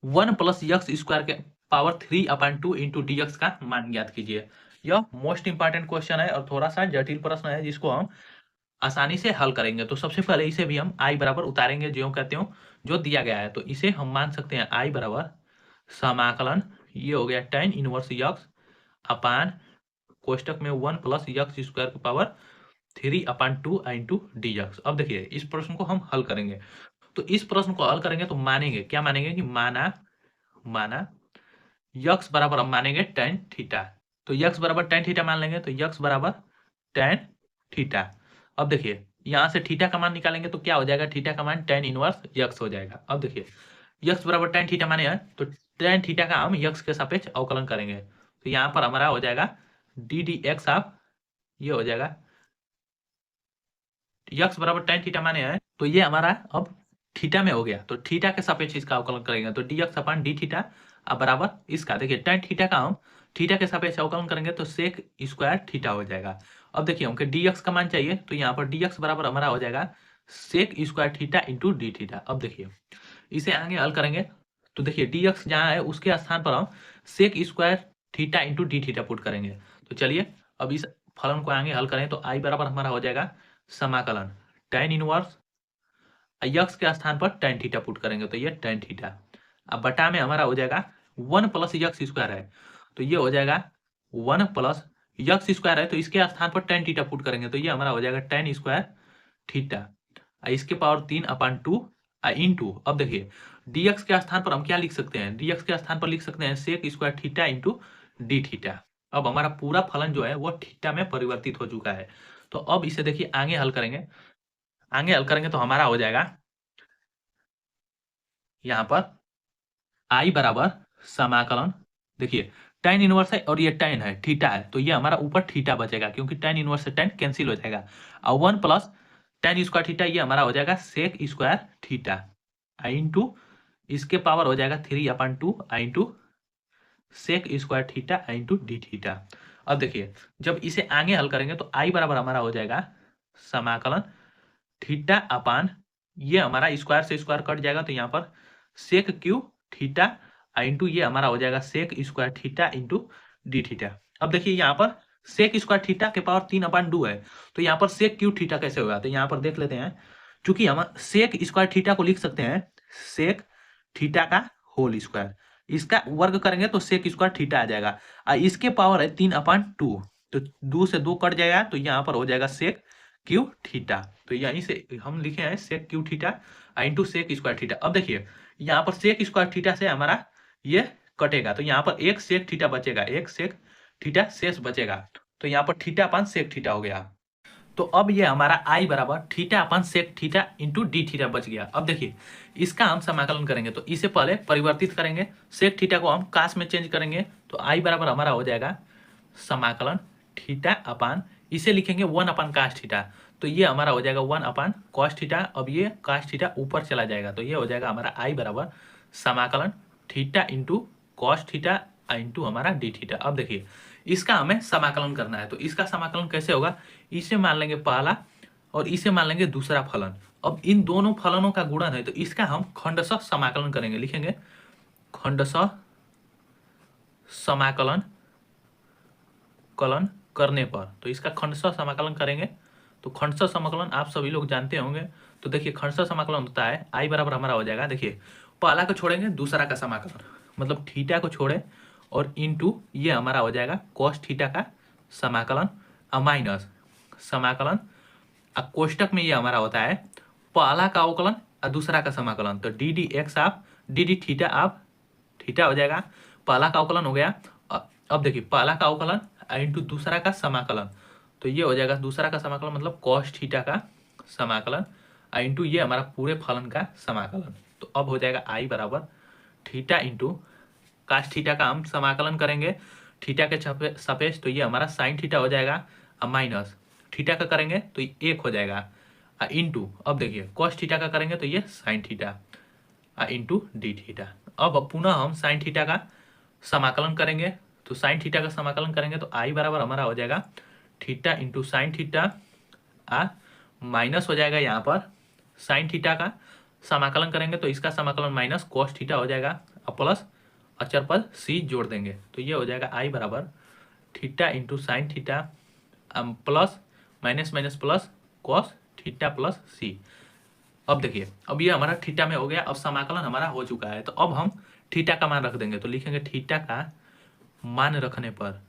1 प्लस यक्स स्क्वायर के पावर 3/2 इंटू डी एक्स का मान ज्ञात कीजिए। यह मोस्ट इंपॉर्टेंट क्वेश्चन है और थोड़ा सा जटिल प्रश्न है जिसको हम आसानी से हल करेंगे। तो सबसे पहले इसे भी हम आई बराबर उतारेंगे, जो कहते हो जो दिया गया है, तो इसे हम मान सकते हैं आई बराबर समाकलन, ये हो गया tan इनवर्स यक्स अपान कोष्टक में 1 प्लस यक्स स्क्वायर की पावर 3/2 इंटू डी एक्स। अब देखिए इस प्रश्न को हम हल करेंगे, तो इस प्रश्न को हल करेंगे तो मानेंगे क्या, मानेंगे कि माना यक्स बराबर हम मानेंगे tan थीटा। तो यक्स बराबर tan थीटा मान लेंगे, तो यक्स बराबर tan थीटा। अब देखिए यहाँ से थीटा का मान निकालेंगे तो क्या हो जाएगा, थीटा का मान tan इनवर्स यक्स हो जाएगा। अब देखिए यक्स बराबर tan थीटा माने हैं तो tan थीटा का हम यक्स के सापेक्ष अवकलन करेंगे, तो यहाँ पर हमारा हो जाएगा डी डी एक्स ऑफ, ये हो जाएगा यक्स बराबर tan थीटा माने हैं, तो ये हमारा अब थीटा में हो गया, तो थीटा के सापेक्ष इसका अवकलन करेंगे, तो डी एक्स अपान डी थीटा अब बराबर इसका, देखिए tan थीटा का हम थीटा के सापेक्ष अवकलन करेंगे तो सेक स्क्वायर थीटा हो जाएगा। अब देखिए हमको डी एक्स का मान चाहिए, तो यहाँ पर डी एक्स बराबर हमारा हो जाएगा sec square theta into d theta. अब देखिए इसे आगे हल करेंगे तो देखिए डी एक्स जहाँ है उसके स्थान पर हम sec square theta into d theta put करेंगे। तो चलिए अब इस फलन को आगे हल करें, तो आई बराबर हमारा हो जाएगा समाकलन tan इनवर्स यक्स के स्थान पर tan थीटा पुट करेंगे, तो ये tan थीटा अब बटा में हमारा हो जाएगा 1 प्लस यक्स स्क्वायर है, तो ये हो जाएगा 1 प्लस यक्स स्क्वायर है, तो इसके स्थान पर tan थीटा पुट करेंगे, तो ये हमारा हो जाएगा tan स्क्वायर थीटा इसके पावर 3/2 इंटू, अब देखिए dx के स्थान पर हम क्या लिख सकते हैं, dx के स्थान पर लिख सकते हैं sec square theta into d theta. अब हमारा पूरा फलन जो है वो थीटा में परिवर्तित हो चुका है। तो अब इसे देखिए आगे हल करेंगे, आगे हल करेंगे तो हमारा हो जाएगा यहाँ पर आई बराबर समाकलन, देखिए tan इनवर्स है और ये tan है थीटा है, तो ये हमारा ऊपर थीटा बचेगा क्योंकि tan इनवर्स से tan कैंसिल हो जाएगा, और 1 प्लस tan स्क्वायर थीटा ये हमारा हो जाएगा सेक स्क्वायर थीटा इंटू इसके पावर हो जाएगा 3/2 into sec square theta into d theta. अब देखिए जब इसे आगे हल करेंगे तो आई बराबर हमारा हो जाएगा समाकलन थीटा अपान, ये हमारा स्क्वायर से स्क्वायर कट जाएगा, तो यहाँ पर सेक क्यू थीटा इंटू ये हमारा हो जाएगा sec square theta into d theta. अब देखिए यहाँ पर सेक स्क्वायर थीटा के पावर 3/2 है, तो यहाँ पर सेक क्यू थीटा कैसे होगा, तो यहाँ पर देख लेते हैं, चूंकि हम सेक स्क्वायर थीटा को लिख सकते हैं सेक थीटा का होल स्क्वायर, इसका वर्ग करेंगे तो सेक स्क्वायर थीटा आ जाएगा, और इसके पावर है 3/2, तो 2 से 2 कट जाएगा, तो यहाँ पर हो जाएगा सेक क्यू थीटा, तो यहीं से हम लिखे हैं sec cube theta into sec square theta. अब देखिए यहाँ पर सेक स्क्वायर थीटा से हमारा ये कटेगा, तो यहाँ पर एक सेक थीटा बचेगा, एक सेक थीटा शेष बचेगा, तो यहाँ पर थीटा अपान सेक थीटा हो गया। तो अब ये हमारा आई बराबर theta upon sec theta into d theta बच गया। अब देखिए इसका हम समाकलन करेंगे, तो इसे पहले परिवर्तित करेंगे, सेक थीटा को हम कास में चेंज करेंगे, तो आई बराबर हमारा हो जाएगा समाकलन थीटा अपान, इसे लिखेंगे 1 अपान कास थीटा, तो ये हमारा हो जाएगा 1 अपान कॉस थीटा। अब ये कॉस थीटा ऊपर चला जाएगा तो ये हो जाएगा हमारा आई बराबर समाकलन theta into cos theta into हमारा डी थीटा। अब देखिए इसका हमें समाकलन करना है, तो इसका समाकलन कैसे होगा, इसे मान लेंगे पहला और इसे मान लेंगे दूसरा फलन। अब इन दोनों फलनों का गुणन है तो इसका हम खंडशः समाकलन करेंगे, लिखेंगे खंडशः समाकलन कलन करने पर। तो इसका खंडशः समाकलन करेंगे तो खंडशः समाकलन आप सभी लोग जानते होंगे। तो देखिए खंडशः समाकलन होता है आई बराबर हमारा हो जाएगा, देखिए पहला को छोड़ेंगे दूसरा का समाकलन, मतलब थीटा को छोड़े और इंटू ये हमारा हो जाएगा कॉस थीटा का समाकलन माइनस समाकलन कोष्टक में ये हमारा होता है पहला का अवकलन और दूसरा का समाकलन। तो डी डी एक्स आप डी डी थीटा आप थीटा हो जाएगा, पहला का अवकलन हो गया। अब देखिए पहला का अवकलन इंटू दूसरा का समाकलन, तो ये हो जाएगा दूसरा का समाकलन मतलब कॉस थीटा का समाकलन इंटू ये हमारा पूरे फलन का समाकलन। तो अब हो जाएगा आई बराबर थीटा इंटू कास थीटा का हम समाकलन करेंगे थीटा के सापेक्ष, तो ये हमारा साइन थीटा हो जाएगा माइनस थीटा का करेंगे तो ये 1 हो जाएगा इंटू अब देखिए कॉस थीटा का करेंगे तो ये sine theta into d theta. अब पुनः हम साइन थीटा का समाकलन करेंगे, तो साइन थीटा का समाकलन करेंगे तो आई बराबर हमारा हो जाएगा theta into sine theta minus हो जाएगा यहाँ पर साइन थीटा का समाकलन करेंगे तो इसका समाकलन माइनस कॉस थीटा हो जाएगा प्लस अचर पद सी जोड़ देंगे तो ये हो जाएगा आई बराबर theta into sine theta plus minus minus plus cos theta plus c. अब देखिए अब ये हमारा थीटा में हो गया, अब समाकलन हमारा हो चुका है तो अब हम थीटा का मान रख देंगे, तो लिखेंगे थीटा का मान रखने पर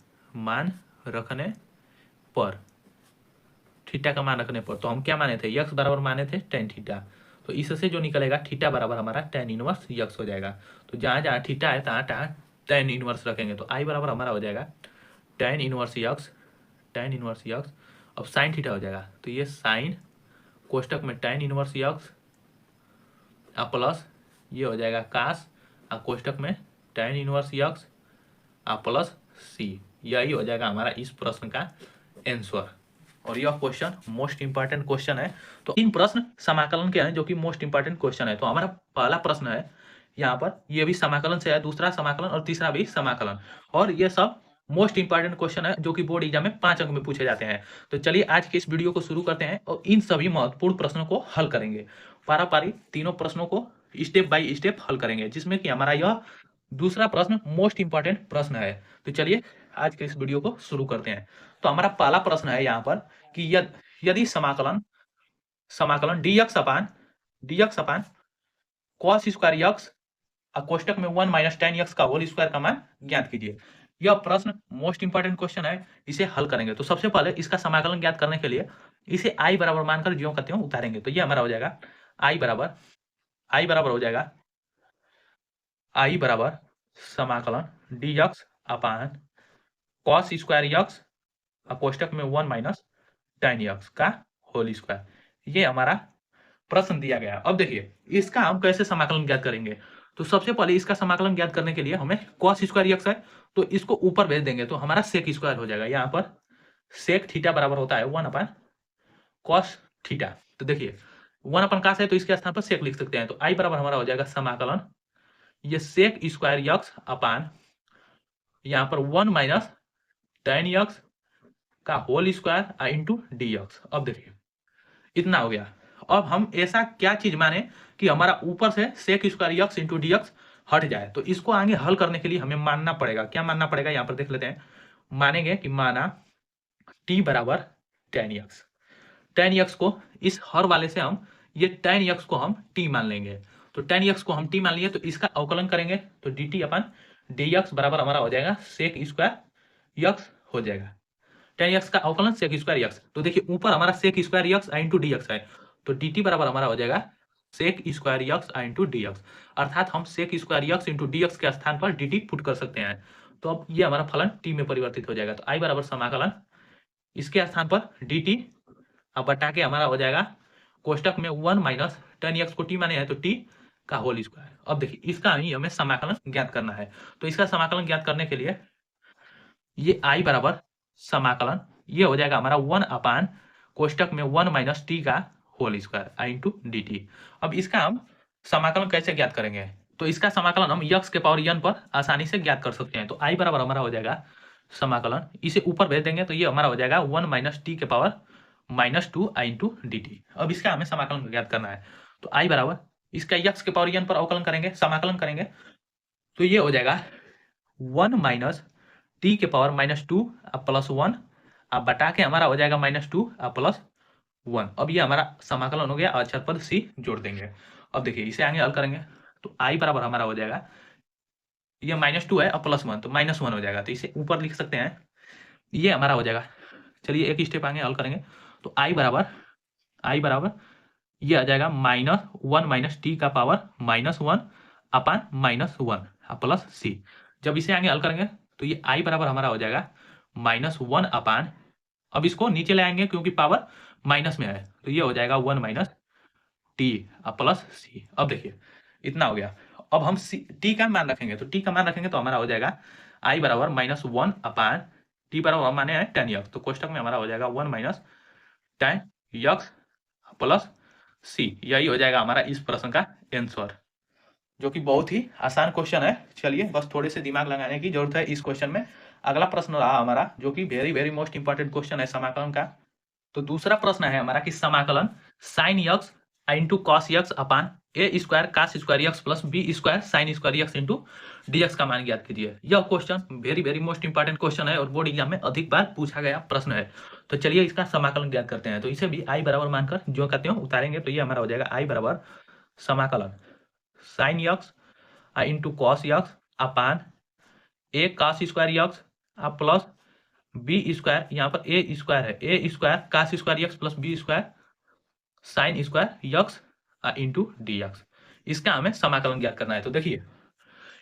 थीटा का मान रखने पर तो हम क्या माने थे यक्स बराबर माने थे टेन थीटा, तो इससे जो निकलेगा थीटा बराबर हमारा टेन इनवर्स यक्स हो जाएगा। तो जहाँ जहाँ थीटा है तहाँ टेन इनवर्स रखेंगे तो आई बराबर हमारा हो जाएगा टेन इनवर्स यक्स। अब साइन थीटा हो जाएगा तो ये साइन कोष्टक में टेन इनवर्स यक्स प्लस ये हो जाएगा कास कोष्टक में tan inverse x plus c. यही हो जाएगा हमारा इस प्रश्न का आंसर। और यह क्वेश्चन मोस्ट इंपॉर्टेंट क्वेश्चन है। तो 3 प्रश्न समाकलन के हैं जो कि मोस्ट इंपॉर्टेंट क्वेश्चन है। तो हमारा पहला प्रश्न है यहाँ पर, ये भी समाकलन से है, दूसरा समाकलन और तीसरा भी समाकलन, और ये सब मोस्ट इंपॉर्टेंट क्वेश्चन है जो कि बोर्ड एग्जाम में 5 अंक में पूछे जाते हैं। तो चलिए आज के इस वीडियो को शुरू करते हैं और इन सभी महत्वपूर्ण प्रश्नों को हल करेंगे। पारा पारी तीनों प्रश्नों को स्टेप बाय स्टेप हल करेंगे, जिसमें कि हमारा यह दूसरा प्रश्न मोस्ट इंपॉर्टेंट प्रश्न है। तो चलिए आज के इस वीडियो को शुरू करते हैं। तो हमारा पहला प्रश्न है यहाँ पर कि यदि समाकलन dx अपान cos स्क्वायर यक्स कोष्टक में 1 माइनस टेन यक्स का होल स्क्वायर का मान ज्ञात कीजिए। यह प्रश्न मोस्ट इंपॉर्टेंट क्वेश्चन है, इसे हल करेंगे। तो सबसे पहले इसका समाकलन ज्ञात करने के लिए इसे आई बराबर मानकर ज्यों का त्यों उतारेंगे। तो ये हमारा हो जाएगा आई बराबर समाकलन dx अपान cos स्क्वायर यक्स कोष्टक में 1 माइनस टेन यक्स का होल स्क्वायर। ये हमारा प्रश्न दिया गया। अब देखिए इसका हम कैसे समाकलन ज्ञात करेंगे। तो सबसे पहले इसका समाकलन ज्ञात करने के लिए हमें cos स्क्वायर यक्स है तो इसको ऊपर भेज देंगे तो हमारा सेक स्क्वायर हो जाएगा। यहाँ पर सेक थीटा बराबर होता है 1 अपान cos थीटा। तो देखिए 1 अपान cos है तो इसके स्थान पर सेक लिख सकते हैं। तो आई बराबर हमारा हो जाएगा समाकलन ये सेक स्क्वायर यक्स अपान यहाँ पर 1 माइनस टेन यक्स का whole square into d x. अब देखिए इतना हो गया। अब हम ऐसा क्या चीज माने कि हमारा ऊपर से sec square x into d x हट जाए। तो इसको आगे हल करने के लिए हमें मानना पड़ेगा, क्या मानना पड़ेगा यहाँ पर देख लेते हैं। मानेंगे कि माना टी बराबर टेन यक्स को इस हर वाले से हम ये टेन यक्स को हम टी मान लेंगे। तो टेन यक्स को हम टी मान लिए तो इसका अवकलन करेंगे तो d t upon d x बराबर हमारा हो जाएगा सेक स्क्वायर यक्स हो जाएगा। टेन यक्स का अवकलन सेक स्क्वायर यक्स। तो देखिए ऊपर हमारा sec square x into d x है तो डी टी बराबर हमारा हो जाएगा sec square x into d x, अर्थात हम sec square x into d x के स्थान पर डी टी पुट कर सकते हैं। तो अब ये हमारा फलन टी में परिवर्तित हो जाएगा। तो आई बराबर समाकलन इसके स्थान पर डी टी अब बटा के हमारा हो जाएगा कोष्टक में 1 माइनस टेन यक्स को टी माने हैं तो टी का होल स्क्वायर। अब देखिए इसका ही हमें समाकलन ज्ञात करना है। तो इसका समाकलन ज्ञात करने के लिए ये आई बराबर समाकलन ये हो जाएगा हमारा 1 अपान कोष्टक में 1 माइनस टी का होल स्क्वायर आई इंटू डी टी। अब इसका हम समाकलन कैसे ज्ञात करेंगे? तो इसका समाकलन हम यक्स के पावर n पर आसानी से ज्ञात कर सकते हैं। तो आई बराबर हमारा हो जाएगा समाकलन, इसे ऊपर भेज देंगे तो ये हमारा हो जाएगा 1 माइनस टी के पावर -2 आई इंटू डी टी। अब इसका हमें समाकलन ज्ञात करना है। तो आई बराबर इसका यक्स के पावर n पर अवकलन करेंगे, समाकलन करेंगे, तो ये हो जाएगा 1 माइनस टी के पावर -2 प्लस 1 अब बटा के हमारा हो जाएगा -2 प्लस 1। अब ये हमारा समाकलन हो गया और अक्षर पद सी जोड़ देंगे। अब देखिए इसे आगे हल करेंगे तो आई बराबर हमारा हो जाएगा, ये -2 है और प्लस 1 तो -1 हो जाएगा, तो इसे ऊपर लिख सकते हैं, ये हमारा हो जाएगा। चलिए एक स्टेप आगे हल करेंगे तो आई बराबर ये आ जाएगा -1 माइनस टी का पावर -1 अपान -1 प्लस सी। जब इसे आगे हल करेंगे तो ये आई बराबर हमारा हो जाएगा -1 अपान, अब इसको नीचे ले आएंगे क्योंकि पावर माइनस में है, तो ये हो जाएगा 1 माइनस टी प्लस सी। अब देखिए इतना हो गया। अब हम टी का मान रखेंगे, तो टी का मान रखेंगे तो हमारा हो जाएगा आई बराबर -1 अपान टी बराबर माने है tan यक्स, तो कोष्टक में हमारा हो जाएगा 1 minus tan x plus c. यही हो जाएगा हमारा इस प्रश्न का आंसर, जो कि बहुत ही आसान क्वेश्चन है। चलिए बस थोड़े से दिमाग लगाने की जरूरत है इस क्वेश्चन में। अगला प्रश्न रहा हमारा जो कि very very most important question है समाकलन का। तो दूसरा प्रश्न है हमारा कि समाकलन sine x into cos x upon a square cos square x plus b square sine square x into dx का मान ज्ञात कीजिए। यह question very very most important question है और बोर्ड एग्जाम में अधिक बार पूछा गया प्रश्न है। तो चलिए इसका समाकलन ज्ञात करते हैं। तो इसे भी आई बराबर मानकर जो कहते हो उतारेंगे, तो ये हमारा हो जाएगा आई बराबर समाकलन sine x into cos x upon a cos square x plus b square, यहाँ पर ए स्क्वायर है, a square cos square x plus b square sine square x into d x. इसका हमें समाकलन ज्ञात करना है। तो देखिए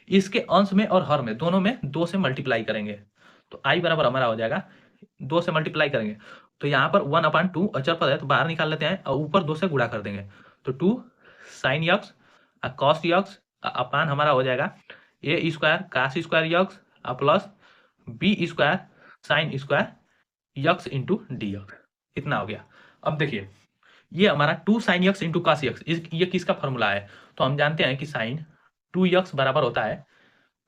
इसके अंश में और हर में दोनों में 2 से मल्टीप्लाई करेंगे, तो आई बराबर हमारा हो जाएगा 2 से मल्टीप्लाई करेंगे, तो यहाँ पर 1/2 अचर पद है तो बाहर निकाल लेते हैं और ऊपर 2 से गुणा कर देंगे, तो 2 sine x cos x upon हमारा हो जाएगा a square cos square x plus b square sine square x into d x. इतना हो गया। अब देखिए ये हमारा 2 sine x into cos x, ये किसका फॉर्मूला है? तो हम जानते हैं कि साइन 2 यक्स बराबर होता है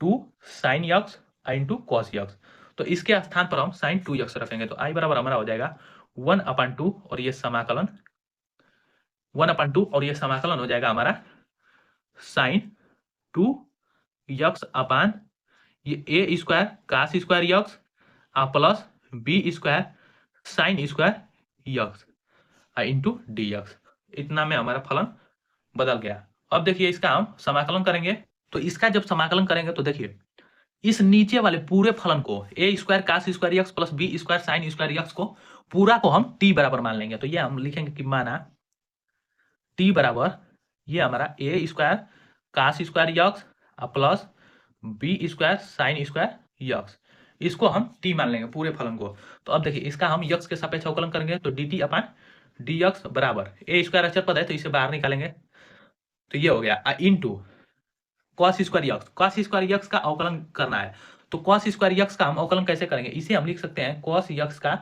2 sine x into cos x, तो इसके स्थान पर हम साइन 2 यक्स रखेंगे, तो आई बराबर हमारा हो जाएगा 1/2 और ये समाकलन 1/2 और ये समाकलन हो जाएगा हमारा साइन 2 यक्स अपान ये a square cos square x plus b square sine square x into d x. इतना में हमारा फलन बदल गया। अब देखिए इसका हम समाकलन करेंगे, तो इसका जब समाकलन करेंगे तो देखिए इस नीचे वाले पूरे फलन को a square cos square x plus b square sine square x को पूरा को हम टी बराबर मान लेंगे। तो ये हम लिखेंगे कि माना टी बराबर ये हमारा a square cos square x plus b square sine square x, इसको हम टी मान लेंगे पूरे फलन को। तो अब देखिए इसका हम यक्स के सापेक्ष अवकलन करेंगे, तो d t upon d x बराबर ए स्क्वायर अचर पद है तो इसे बाहर निकालेंगे, तो ये हो गया इंटू कॉस स्क्वायर यक्स का अवकलन करना है। तो कॉस स्क्वायर यक्स का हम अवकलन कैसे करेंगे? इसे हम लिख सकते हैं कॉस यक्स का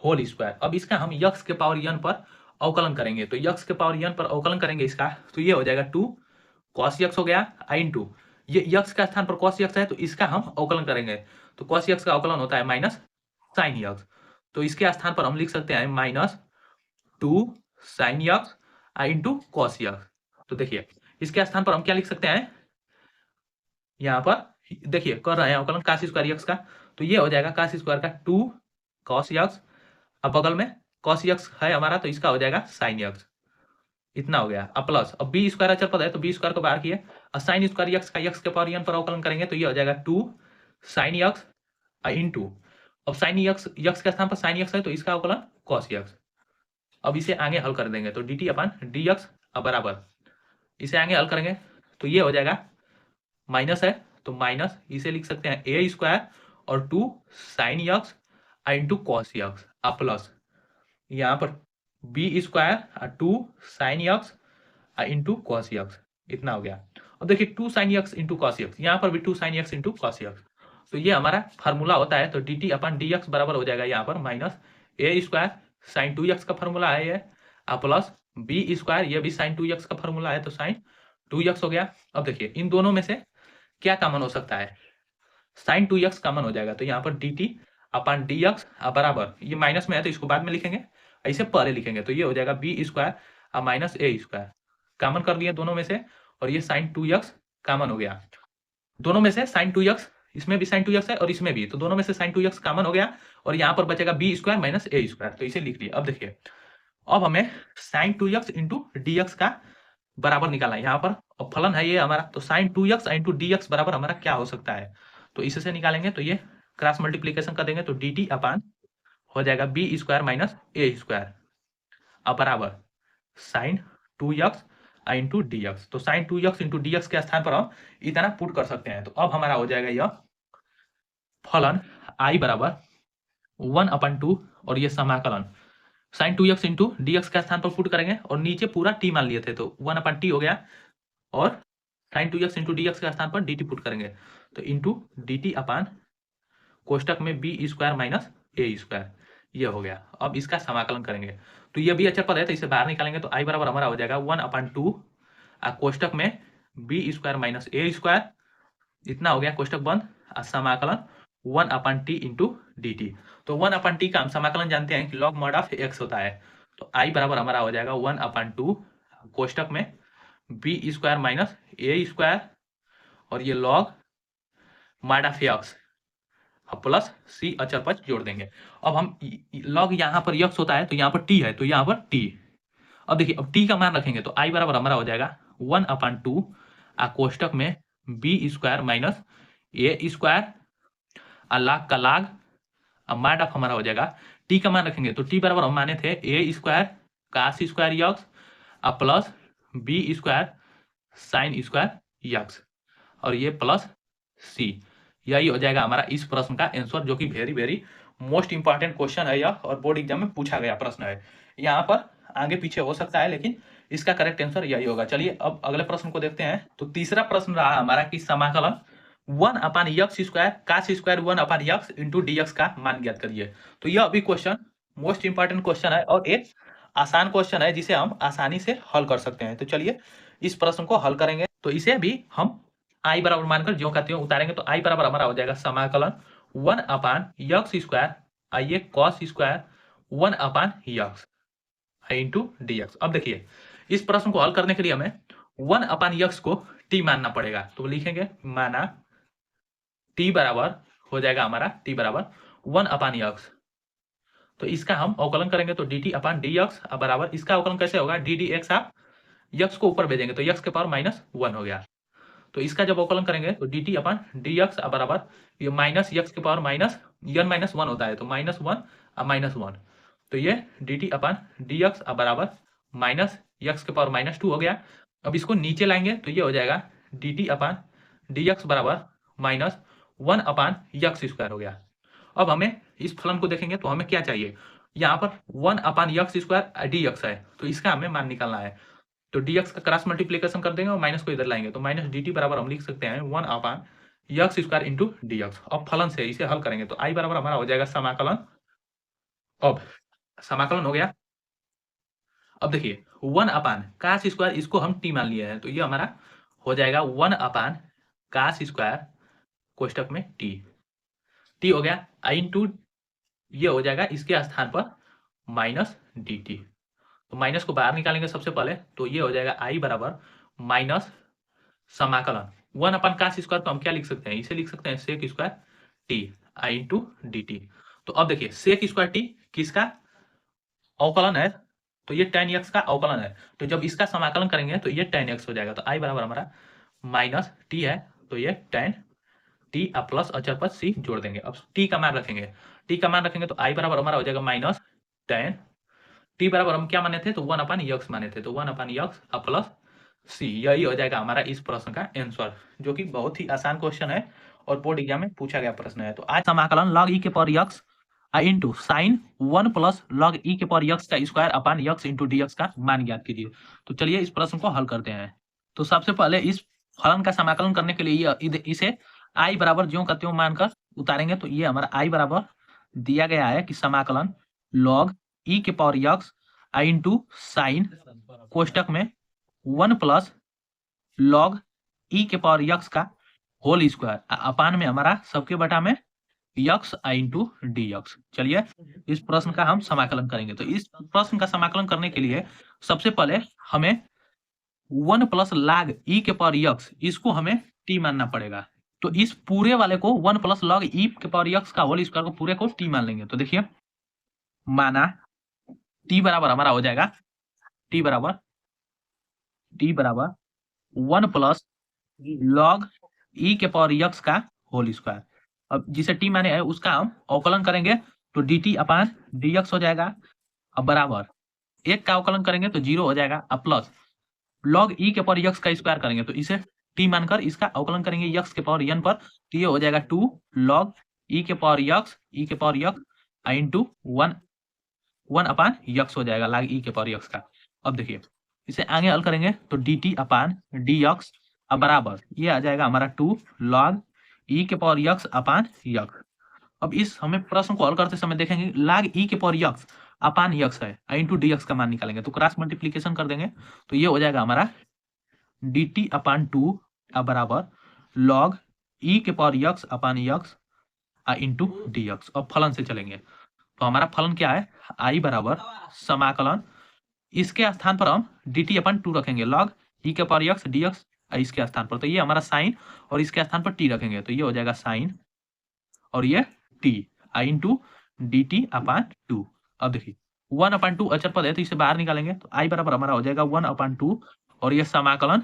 होल स्क्वायर। अब इसका हम यक्स के पावर n पर अवकलन करेंगे, तो यक्स के पावर n पर अवकलन करेंगे इसका, तो ये हो जाएगा 2 कॉस यक्स हो गया इंटू ये यक्स का स्थान पर कॉस यक्स है तो इसका हम अवकलन करेंगे, तो कॉस यक्स का अवकलन होता है माइनस साइन यक्स, तो इसके स्थान पर हम लिख सकते हैं -2 sine x into cos x. तो देखिए इसके स्थान पर हम क्या लिख सकते हैं, यहाँ पर देखिए कर रहे हैं अवकलन कास स्क्वायर यक्स का, तो ये हो जाएगा कास स्क्वायर का 2 कॉस यक्स, अब बगल में कॉस यक्स है हमारा तो इसका हो जाएगा साइन यक्स। इतना हो गया। अब प्लस अब बी स्क्वायर अचर पद है तो बी स्क्वायर को बाहर किए और साइन स्क्वायर यक्स का यक्स के पावर n पर अवकलन करेंगे, तो ये हो जाएगा 2 साइन यक्स इंटू अब साइन यक्स के स्थान पर साइन यक्स है तो इसका अवकलन कॉस यक्स। अब इसे आगे हल कर देंगे, तो d t upon d x बराबर इसे आगे हल करेंगे तो ये हो जाएगा माइनस है तो माइनस इसे लिख सकते हैं ए स्क्वायर और 2 sine x into cos x plus यहाँ पर b square 2 sine x into cos x. इतना हो गया। अब देखिए 2 sine x into cos x, यहाँ पर भी 2 sine x into cos x, तो ये हमारा फार्मूला होता है। तो d t upon d x बराबर हो जाएगा यहाँ पर minus a square sine 2x का फॉर्मूला है ये, प्लस बी स्क्वायर, ये भी साइन 2x का फॉर्मूला है, तो साइन 2x हो गया। अब देखिए इन दोनों में से क्या कॉमन हो सकता है, साइन 2x कॉमन हो जाएगा, तो यहाँ पर dt अपन dx बराबर, ये माइनस में है तो इसको बाद में लिखेंगे, ऐसे पहले लिखेंगे, तो ये हो जाएगा B square minus a square, common कर लिया दोनों में से, और ये साइन 2x कॉमन हो गया दोनों में से, साइन 2x, इसमें भी साइन 2x है और इसमें भी, तो दोनों में से साइन 2x कॉमन हो गया, और यहाँ पर बचेगा B square minus a square, तो इसे लिख लिया। अब देखिए अब हमें साइन 2x इंटू डी का बराबर निकालना है यहाँ पर, और फलन है ये हमारा, तो साइन 2x इंटू डी बराबर हमारा क्या हो सकता है, तो इससे निकालेंगे, तो ये क्रॉस मल्टीप्लीकेशन कर देंगे, तो डी टी अपान हो जाएगा B square minus a square अब बराबर साइन 2x इंटू डी, तो साइन 2x इंटू डी के स्थान पर हम इतना पुट कर सकते हैं, तो अब हमारा हो जाएगा यह फलन आई बराबर 1/2, और ये समाकलन साइन 2x इंटू डी के स्थान पर पुट करेंगे, और नीचे पूरा टी मान लिए थे तो 1/t हो गया, और साइन 2x इंटू डी के स्थान पर डी टी पुट करेंगे, तो इंटू डी टी अपान कोष्टक में b square minus a square, ये हो गया। अब इसका समाकलन करेंगे, तो ये भी अचर पद है तो इसे बाहर निकालेंगे, तो आई बराबर हमारा हो जाएगा 1/2 कोष्टक में b square minus a square, इतना हो गया कोष्टक बंद, समाकलन 1/t इंटू डी टी, तो 1/t का हम समाकलन जानते हैं कि लॉग मॉड ऑफ एक्स होता है, तो आई बराबर हमारा हो जाएगा 1/2 कोष्टक में b square minus a square, और ये log mod of x plus c अचर पद जोड़ देंगे। अब हम लॉग यहाँ पर यक्स होता है तो यहाँ पर टी है, तो यहाँ पर टी, अब देखिए अब टी का मान रखेंगे, तो आई बराबर हमारा हो जाएगा 1/2 कोष्टक में b square minus a square लाग का लाग, अब माड ऑफ हमारा हो जाएगा, टी का मान रखेंगे तो टी बराबर हम माने थे a square cos square x plus b square sine square x, और ये प्लस सी, यही हो जाएगा हमारा इस प्रश्न का आंसर, जो कि very very most important question है यह, और बोर्ड एग्जाम में पूछा गया प्रश्न है। यहाँ पर आगे पीछे हो सकता है लेकिन इसका करेक्ट आंसर यही होगा। चलिए अब अगले प्रश्न को देखते हैं। तो तीसरा प्रश्न रहा हमारा कि समाकलन 1/x square cos square 1/x into dx का मान ज्ञात करिए। तो यह अभी क्वेश्चन मोस्ट इंपॉर्टेंट क्वेश्चन है और एक आसान क्वेश्चन है जिसे हम आसानी से हल कर सकते हैं। तो चलिए इस प्रश्न को हल करेंगे। तो इसे भी हम आई बराबर मानकर जो कहते हैं उतारेंगे, तो आई बराबर हमारा हो जाएगा समाकलन 1/x स्क्वायर आइए cos square 1/x into dx। अब देखिए इस प्रश्न को हल करने के लिए हमें 1/x को t मानना पड़ेगा, तो लिखेंगे माना t बराबर हो जाएगा हमारा t बराबर 1/x, तो इसका हम अवकलन करेंगे तो dt/dx बराबर, इसका अवकलन कैसे होगा, ddx आप x को ऊपर भेजेंगे तो x के पावर -1 हो गया, तो इसका जब अवकलन करेंगे तो dt/dx बराबर ये माइनस x के पावर -1 होता है, तो -1 तो ये dt/dx बराबर -x के पावर -2 हो गया। अब इसको नीचे लाएंगे तो ये हो जाएगा dt/dx बराबर -1/x स्क्वायर हो गया। अब हमें इस फलन को देखेंगे तो हमें क्या चाहिए, यहाँ पर 1/x स्क्वायर dx है, तो इसका हमें मान निकालना है, तो dx का क्रॉस मल्टीप्लिकेशन कर देंगे और माइनस को इधर लाएंगे, तो माइनस dt बराबर हम लिख सकते हैं 1/x स्क्वायर इंटू dx। अब फलन से इसे हल करेंगे तो i बराबर हमारा हो जाएगा समाकलन, अब समाकलन हो गया। अब देखिए 1/cos स्क्वायर इसको हम t मान लिए हैं, तो ये हमारा हो जाएगा 1/cos स्क्वायर कोष्टक में t हो गया, आई इंटू ये हो जाएगा इसके स्थान पर माइनस dt, तो माइनस को बाहर निकालेंगे सबसे पहले, तो ये हो जाएगा आई बराबर माइनस समाकलन 1/cos स्क्वायर को हम क्या लिख सकते हैं, इसे लिख सकते हैं sec square t I into d t. तो अब देखिए सेक स्क्वायर टी किसका अवकलन है, तो ये tan x का अवकलन है, तो जब इसका समाकलन करेंगे तो ये tan x हो जाएगा, तो आई बराबर हमारा माइनस टी है, तो ये tan t प्लस अचर पद c जोड़ देंगे। अब t का मान रखेंगे, तो आई बराबर हमारा हो जाएगा माइनस tan t बराबर हम क्या माने थे, तो 1/x माने थे, तो 1/x प्लस c, यही हो जाएगा हमारा इस प्रश्न का आंसर, जो कि बहुत ही आसान क्वेश्चन है और बोर्ड एग्जाम में पूछा गया प्रश्न है। तो आज समाकलन log e के power x into sine 1 plus log e के पावर x का square upon x into dx का मान ज्ञात कीजिए। तो चलिए इस प्रश्न को हल करते हैं। तो सबसे पहले इस फलन का समाकलन करने के लिए इसे i बराबर ज्यों का त्यों मानकर उतारेंगे, तो ये हमारा i बराबर दिया गया है कि समाकलन log ई के पावर यक्स इंटू साइन कोष्टक में 1 प्लस लॉग ई के पावर यक्स का होल स्क्वायर अपान में हमारा सबके बटा में यक्स इंटू डी यक्स। चलिए इस प्रश्न का हम समाकलन करेंगे। तो इस प्रश्न का समाकलन करने के लिए सबसे पहले हमें 1 प्लस लॉग ई के पावर यक्स इसको हमें टी मानना पड़ेगा। तो इस पूरे वाले को 1 प्लस लॉग ई के पावर यक्स का होल स्क्वायर को पूरे को टी मान लेंगे। तो देखिए माना टी बराबर हमारा हो जाएगा टी बराबर 1 प्लस लॉग ई के पावर यक्स का होल स्क्वायर। अब जिसे टी माने है उसका हम अवकलन करेंगे तो d t upon d x हो जाएगा। अब बराबर एक का अवकलन करेंगे तो 0 हो जाएगा। अब प्लस लॉग ई के पावर यक्स का स्क्वायर करेंगे तो इसे टी मानकर इसका अवकलन करेंगे यक्स के पावर एन पर, तो ये हो जाएगा 2 लॉग ई के पावर यक्स इंटू 1 अपान यक्स हो जाएगा लॉग ई के पावर यक्स का। अब देखिए इसे आगे हल करेंगे तो d t upon d x अब बराबर ये आ जाएगा हमारा 2 लॉग ई के पावर यक्स अपान यक्स। अब इस हमें प्रश्न को हल करते समय देखेंगे लॉग ई के पावर यक्स अपान यक्स है इंटू डी एक्स का मान निकालेंगे तो क्रॉस मल्टीप्लीकेशन कर देंगे तो ये हो जाएगा हमारा डी टी अपान 2 बराबर लॉग ई के पावर यक्स अपान यक्स इंटू डी एक्स। अब फलन से चलेंगे तो हमारा फलन क्या है आई बराबर समाकलन इसके स्थान पर हम डी टी अपान 2 रखेंगे लॉग ई के पावर यक्स डी एक्स इसके स्थान पर, तो ये हमारा साइन और इसके स्थान पर टी रखेंगे तो ये हो जाएगा साइन और ये टी इंटू डी टी अपान 2। अब देखिए 1/2 अचर पद है तो इसे बाहर निकालेंगे तो आई बराबर हमारा हो जाएगा 1/2 और ये समाकलन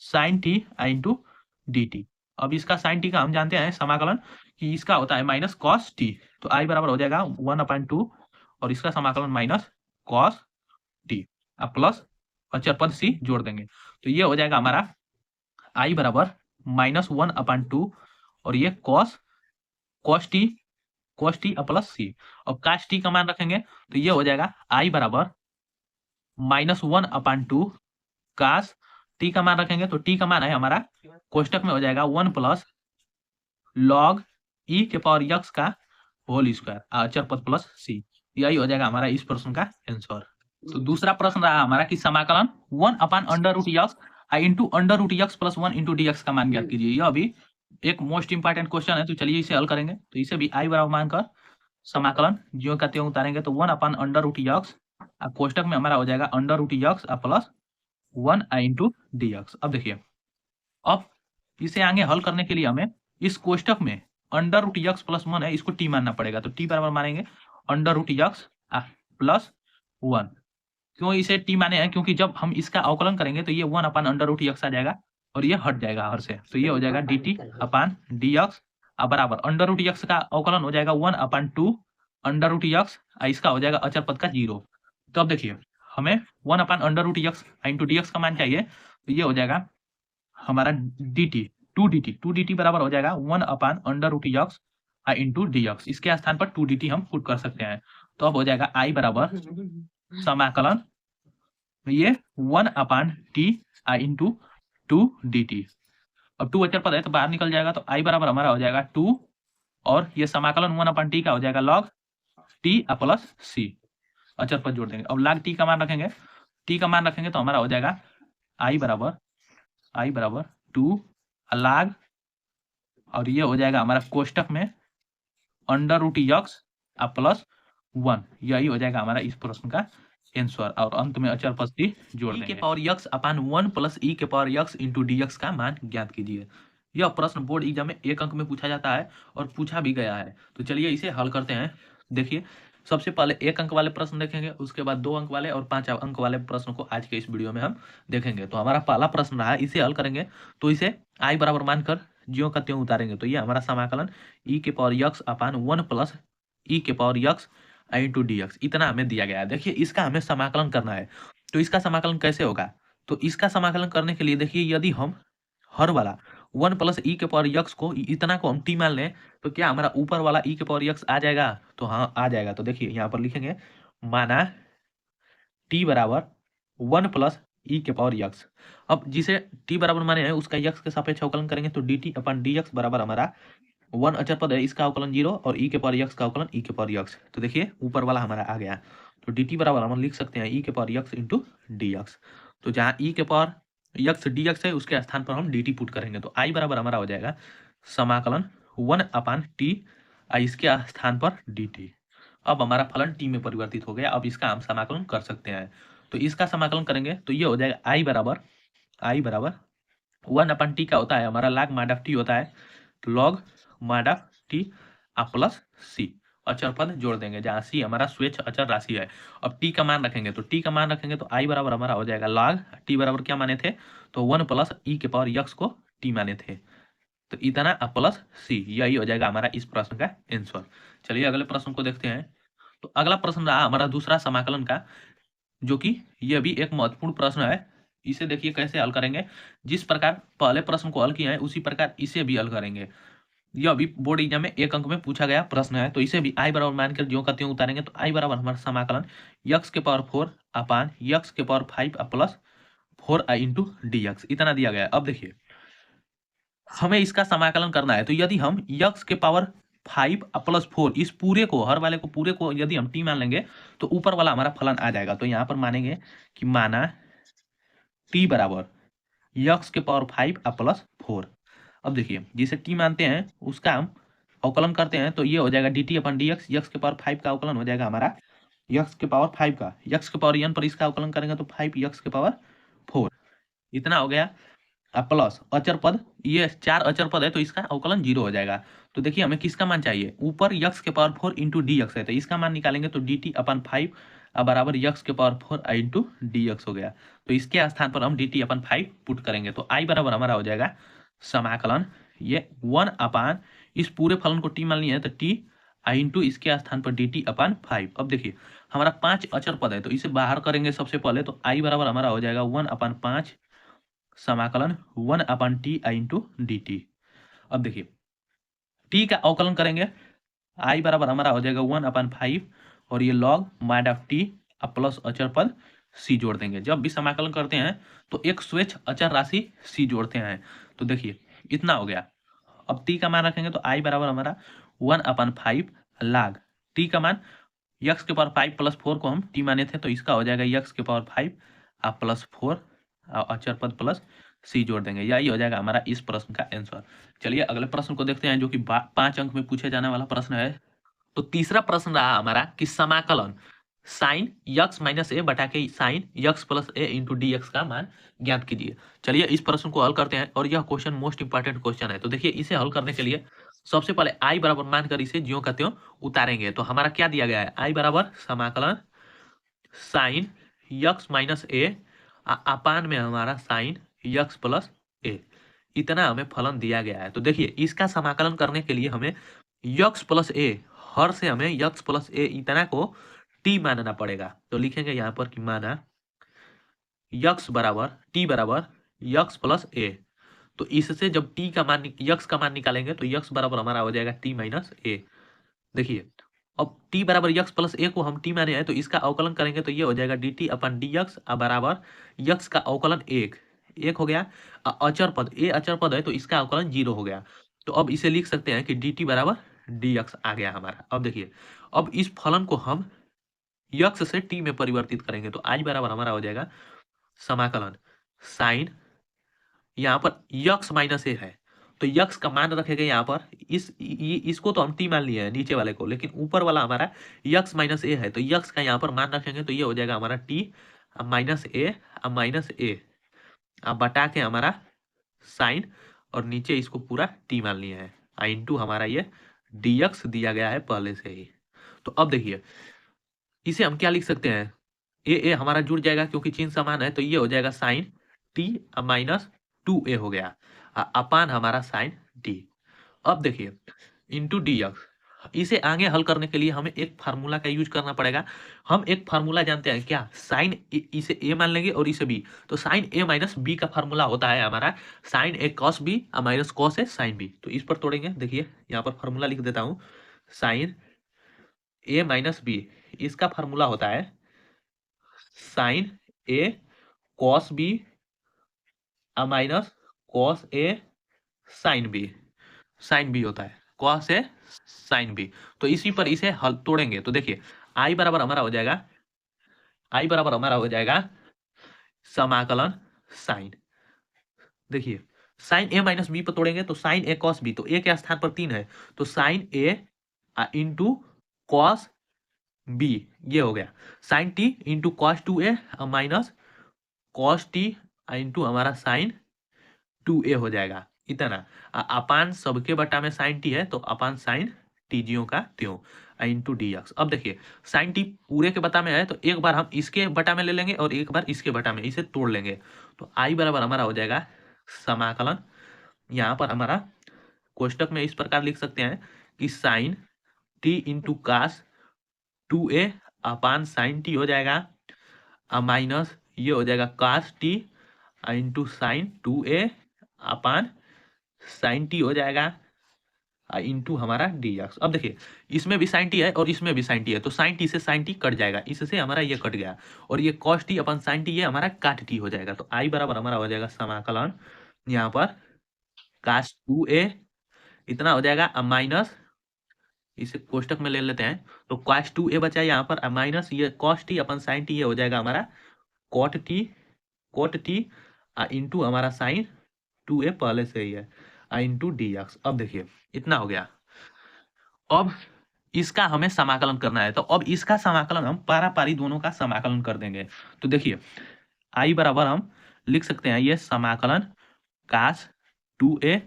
sine t into d t. अब इसका साइन टी का हम जानते हैं समाकलन कि इसका होता है माइनस कॉस टी, तो आई बराबर हो जाएगा 1/2 और इसका समाकलन माइनस कॉस टी अब प्लस अचर पद सी जोड़ देंगे तो ये हो जाएगा हमारा आई बराबर -1/2 और ये कॉस टी प्लस सी। अब काश टी का मान रखेंगे तो ये हो जाएगा आई बराबर -1/2 काश टी का मान रखेंगे तो टी का मान है हमारा कोष्टक में हो जाएगा 1 प्लस लॉग ई के पावर यक्स का होल स्क्वायर अचर पद प्लस सी। यही हो जाएगा हमारा इस प्रश्न का आंसर। तो दूसरा प्रश्न रहा हमारा कि समाकलन 1/√x into √x plus 1 into d x का मान ज्ञात कीजिए। यह भी एक मोस्ट इंपॉर्टेंट क्वेश्चन है तो चलिए इसे हल करेंगे। तो इसे भी आई बराबर मानकर समाकलन ज्यों का त्यों उतारेंगे तो 1/√x कोष्टक में हमारा हो जाएगा √x plus 1 into d x. अब देखिए अब इसे आगे हल करने के लिए हमें इस कोष्टक में √x प्लस 1 है इसको टी मानना पड़ेगा तो टी बराबर मानेंगे √x प्लस 1। क्यों इसे टी माने हैं क्योंकि जब हम इसका अवकलन करेंगे तो ये 1/√x आ जाएगा और ये हट जाएगा हर से तो ये हो जाएगा d t upon d x बराबर √x का अवकलन हो जाएगा 1/2 √x इसका हो जाएगा अचर पद का 0। तो अब देखिए हमें 1/√x इंटू डी एक्स का मान चाहिए तो ये हो जाएगा हमारा डी टी बराबर हो जाएगा 1/√x इंटू डी एक्स। इसके स्थान पर 2dt हम पुट कर सकते हैं तो अब हो जाएगा आई बराबर समाकलन ये 1/t इंटू 2dt। अब 2 अचर पद है तो बाहर निकल जाएगा तो आई बराबर हमारा हो जाएगा 2 और ये समाकलन 1/t का हो जाएगा log t प्लस c अचर पद जोड़ देंगे। अब log t का मान रखेंगे तो हमारा हो जाएगा आई बराबर 2 log और ये हो जाएगा हमारा कोष्टक में √x प्लस 1। यही हो जाएगा हमारा इस प्रश्न का आंसर और अंत में अचर पद टी जोड़ देंगे। ई के पावर यक्स अपान 1 प्लस ई के power x into d x का मान ज्ञात कीजिए। यह प्रश्न बोर्ड एग्जाम में 1 अंक में पूछा जाता है और पूछा भी गया है तो चलिए इसे हल करते हैं। देखिए सबसे पहले 1 अंक वाले प्रश्न देखेंगे उसके बाद 2 अंक वाले और 5 अंक वाले प्रश्न को आज के इस वीडियो में हम देखेंगे। तो हमारा पहला प्रश्न रहा इसे हल करेंगे तो इसे आई बराबर मानकर ज्यों का त्यों उतारेंगे तो ये हमारा समाकलन ई के पावर यक्स अपान 1 प्लस ई के power x into d x इतना हमें दिया गया है। देखिए इसका हमें समाकलन करना है तो इसका समाकलन कैसे होगा तो इसका समाकलन करने के लिए देखिए यदि हम हर वाला 1 प्लस ई के पावर यक्स को इतना को हम टी मान लें तो क्या हमारा ऊपर वाला ई के पावर यक्स आ जाएगा तो हाँ आ जाएगा। तो देखिए यहाँ पर लिखेंगे माना टी बराबर 1 प्लस ई के पावर यक्स। अब जिसे टी बराबर माने हैं उसका यक्स के सापेक्ष अवकलन करेंगे तो d t upon d x बराबर हमारा वन अचर पद है, इसका अवकलन 0 और ई के पावर यक्स का अवकलन ई के पावर यक्स। तो देखिए ऊपर वाला हमारा आ गया, तो dt बराबर हम लिख सकते हैं ई के power x into d x. तो जहाँ ई के पावर यक्स डी एक्स है उसके स्थान पर हम dt पुट करेंगे, तो आई बराबर हमारा हो जाएगा समाकलन 1/t, इसके स्थान पर dt। अब हमारा फलन t में परिवर्तित हो गया, अब इसका हम समाकलन कर सकते हैं। तो इसका समाकलन करेंगे तो ये हो जाएगा आई बराबर 1/t का होता है हमारा log mod ऑफ t होता है, log mod of t plus c, अचर पद जोड़ देंगे जहाँ c हमारा स्वेच्छ अचर राशि है। अब t का मान रखेंगे तो i बराबर हमारा हो जाएगा log t बराबर क्या माने थे, तो 1 प्लस ई के पावर यक्स को t माने थे, तो इतना प्लस c, यही हो जाएगा हमारा इस प्रश्न का आंसर। चलिए अगले प्रश्न को देखते हैं। तो अगला प्रश्न रहा हमारा दूसरा समाकलन का, जो कि यह भी एक महत्वपूर्ण प्रश्न है। इसे देखिए कैसे हल करेंगे, जिस प्रकार पहले प्रश्न को हल किया है उसी प्रकार इसे भी हल करेंगे। यह भी बोर्ड एग्जाम में एक अंक में पूछा गया प्रश्न है, तो इसे भी आई बराबर मानकर जो का त्यों उतारेंगे। तो आई बराबर हमारा समाकलन यक्स के पावर 4 अपान यक्स के power 5 plus 4 into d x, इतना दिया गया है। अब देखिए हमें इसका समाकलन करना है, तो यदि हम यक्स के पावर 5 प्लस 4 इस पूरे को, हर वाले को पूरे को यदि हम टी मान लेंगे तो ऊपर वाला हमारा फलन आ जाएगा। तो यहाँ पर मानेंगे कि माना टी बराबर यक्स के पावर 5 प्लस 4। अब देखिए जिसे टी मानते हैं उसका हम अवकलन करते हैं, तो ये हो जाएगा d t upon d x, x के पावर 5 का अवकलन हो जाएगा हमारा यक्स के पावर 5 का, यक्स के पावर एन पर इसका अवकलन करेंगे तो 5 यक्स के पावर 4, इतना हो गया। प्लस अचर पद, ये 4 अचर पद है तो इसका अवकलन 0 हो जाएगा। तो देखिए हमें किसका मान चाहिए, ऊपर यक्स के पावर 4 इंटू डी एक्स है, तो इसका मान निकालेंगे तो डी टी अपन 5 बराबर यक्स के पावर 4 इंटू डी एक्स हो गया। तो इसके स्थान पर हम डी टी अपन 5 पुट करेंगे, तो आई बराबर हमारा हो जाएगा समाकलन ये 1 अपान इस पूरे फलन को टी मान लिया है तो टी इंटू इसके स्थान पर डी टी अपन 5। अब देखिए हमारा 5 अचर पद है तो इसे बाहर करेंगे सबसे पहले, तो आई बराबर हमारा हो जाएगा 1/5 समाकलन 1/t इंटू डी टी। अब देखिए t का अवकलन करेंगे, i बराबर हमारा हो जाएगा 1/5 और ये log mod of t plus अचर पद c जोड़ देंगे। जब भी समाकलन करते हैं तो एक स्वेच्छ अचर राशि c जोड़ते हैं, तो देखिए इतना हो गया। अब t का मान रखेंगे तो i बराबर हमारा 1/5 log t का मान यक्स के पावर 5 प्लस 4 को हम t माने थे, तो इसका हो जाएगा यक्स के पावर 5 प्लस 4 अचर पद प्लस सी जोड़ देंगे, यही हो जाएगा हमारा इस प्रश्न का आंसर। चलिए अगले प्रश्न को देखते हैं, जो कि 5 अंक में पूछे जाने वाला प्रश्न है। तो तीसरा प्रश्न रहा हमारा कि समाकलन साइन यक्स माइनस ए बटा के साइन यक्स प्लस ए इंटू डी एक्स का मान ज्ञात कीजिए। चलिए इस प्रश्न को हल करते हैं, और यह क्वेश्चन मोस्ट इंपॉर्टेंट क्वेश्चन है। तो देखिए इसे हल करने के लिए सबसे पहले आई बराबर मानकर इसे ज्यों का त्यों उतारेंगे। तो हमारा क्या दिया गया है, आई बराबर समाकलन साइन यक्स माइनस ए अपान में हमारा साइन यक्स प्लस ए, इतना हमें फलन दिया गया है। तो देखिए इसका समाकलन करने के लिए हमें यक्स प्लस ए, हर से हमें यक्स प्लस ए इतना को टी मानना पड़ेगा। तो लिखेंगे यहाँ पर कि माना यक्स बराबर टी बराबर यक्स प्लस ए। तो इससे जब टी का मान यक्स का मान निकालेंगे तो यक्स बराबर हमारा हो जाएगा टी माइनस ए। देखिए अब t बराबर यक्स प्लस ए को हम t माने हैं, तो इसका अवकलन करेंगे तो ये हो जाएगा dt अपन डी एक्स बराबर यक्स का अवकलन एक हो गया, अचर पद ए अचर पद है तो इसका अवकलन 0 हो गया। तो अब इसे लिख सकते हैं कि dt बराबर डी एक्स आ गया हमारा। अब देखिए अब इस फलन को हम यक्स से t में परिवर्तित करेंगे, तो आज बराबर हमारा हो जाएगा समाकलन साइन, यहाँ पर यक्स माइनस ए है तो यक्स का मान रखेंगे यहाँ पर, इसको तो हम टी मान लिए हैं नीचे वाले को, लेकिन ऊपर वाला हमारा यक्स माइनस ए है तो यक्स का यहाँ पर मान रखेंगे तो ये हो जाएगा हमारा टी माइनस ए बटा के हमारा साइन, और नीचे इसको पूरा टी मान लिया है इंटू हमारा ये डी एक्स दिया गया है पहले से ही। तो अब देखिए इसे हम क्या लिख सकते हैं, ए हमारा जुड़ जाएगा क्योंकि चिन्ह समान है, तो ये हो जाएगा साइन टी माइनस 2a हो गया अपान हमारा साइन डी। अब देखिए इंटू डी एक्स, इसे आगे हल करने के लिए हमें एक फार्मूला का यूज करना पड़ेगा। हम एक फार्मूला जानते हैं क्या, साइन इसे a मान लेंगे और इसे b, तो साइन a माइनस बी का फार्मूला होता है हमारा sine a cos b minus cos a sine b. तो इस पर तोड़ेंगे, देखिए यहाँ पर फार्मूला लिख देता हूँ, साइन a माइनस बी, इसका फार्मूला होता है sine a cos b minus cos a sine b होता है, कॉस ए साइन बी। तो इसी पर इसे हल तोड़ेंगे तो देखिए आई बराबर हमारा हो जाएगा, आई बराबर हमारा हो जाएगा समाकलन साइन। देखिए साइन ए माइनस बी पर तोड़ेंगे तो साइन ए कॉस बी, तो ए के स्थान पर 3 है तो sine a into cos b, ये हो गया sine t into cos 2a minus cos t into हमारा साइन 2a हो जाएगा इतना। अपान सबके बटा में साइन टी है तो अपान साइन टी ज्यों का त्यों इंटू डी एक्स। अब देखिए साइन टी पूरे के बटा में है तो एक बार हम इसके बटा में ले लेंगे और एक बार इसके बटा में, इसे तोड़ लेंगे तो आई बराबर हमारा हो जाएगा समाकलन, यहाँ पर हमारा कोष्टक में इस प्रकार लिख सकते हैं कि sine t into cos 2a upon sine t हो जाएगा माइनस ये हो जाएगा cos t into sine 2a upon sine t हो जाएगा इंटू हमारा डी एक्स। अब देखिए इसमें भी साइन टी है और इसमें भी साइन टी है तो साइन टी से साइन टी कट जाएगा, इससे हमारा ये कट गया और ये कॉस टी अपन साइन टी ये हमारा काट टी हो जाएगा। तो आई बराबर हमारा हो जाएगा समाकलन यहाँ पर कास 2a इतना हो जाएगा माइनस, इसे कोष्टक में ले लेते हैं तो cos 2a बचा यहाँ पर माइनस ये cos t अपन sin t, ये हो जाएगा हमारा cot t इंटू हमारा sin 2a पहले से ही है इंटू डी एक्स। अब देखिए इतना हो गया। अब इसका हमें समाकलन करना है तो अब इसका समाकलन हम पारापारी दोनों का समाकलन कर देंगे। तो देखिए आई बराबर हम लिख सकते हैं ये समाकलन cos 2a,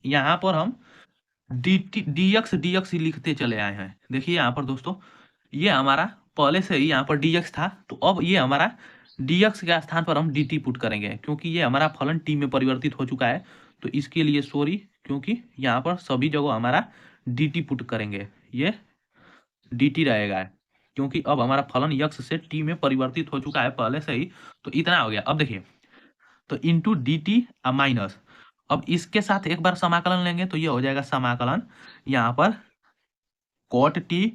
यहाँ पर हम dx dx ही लिखते चले आए हैं। देखिए यहाँ पर दोस्तों ये हमारा पहले से ही यहाँ पर dx था तो अब ये हमारा dx के स्थान पर हम dt पुट करेंगे क्योंकि ये हमारा फलन t में परिवर्तित हो चुका है तो इसके लिए सॉरी, क्योंकि यहाँ पर सभी जगह हमारा dt पुट करेंगे, ये dt रहेगा क्योंकि अब हमारा फलन x से t में परिवर्तित हो चुका है पहले से ही। तो इतना हो गया। अब देखिए तो इंटू dt माइनस, अब इसके साथ एक बार समाकलन लेंगे तो ये हो जाएगा समाकलन यहाँ पर cot t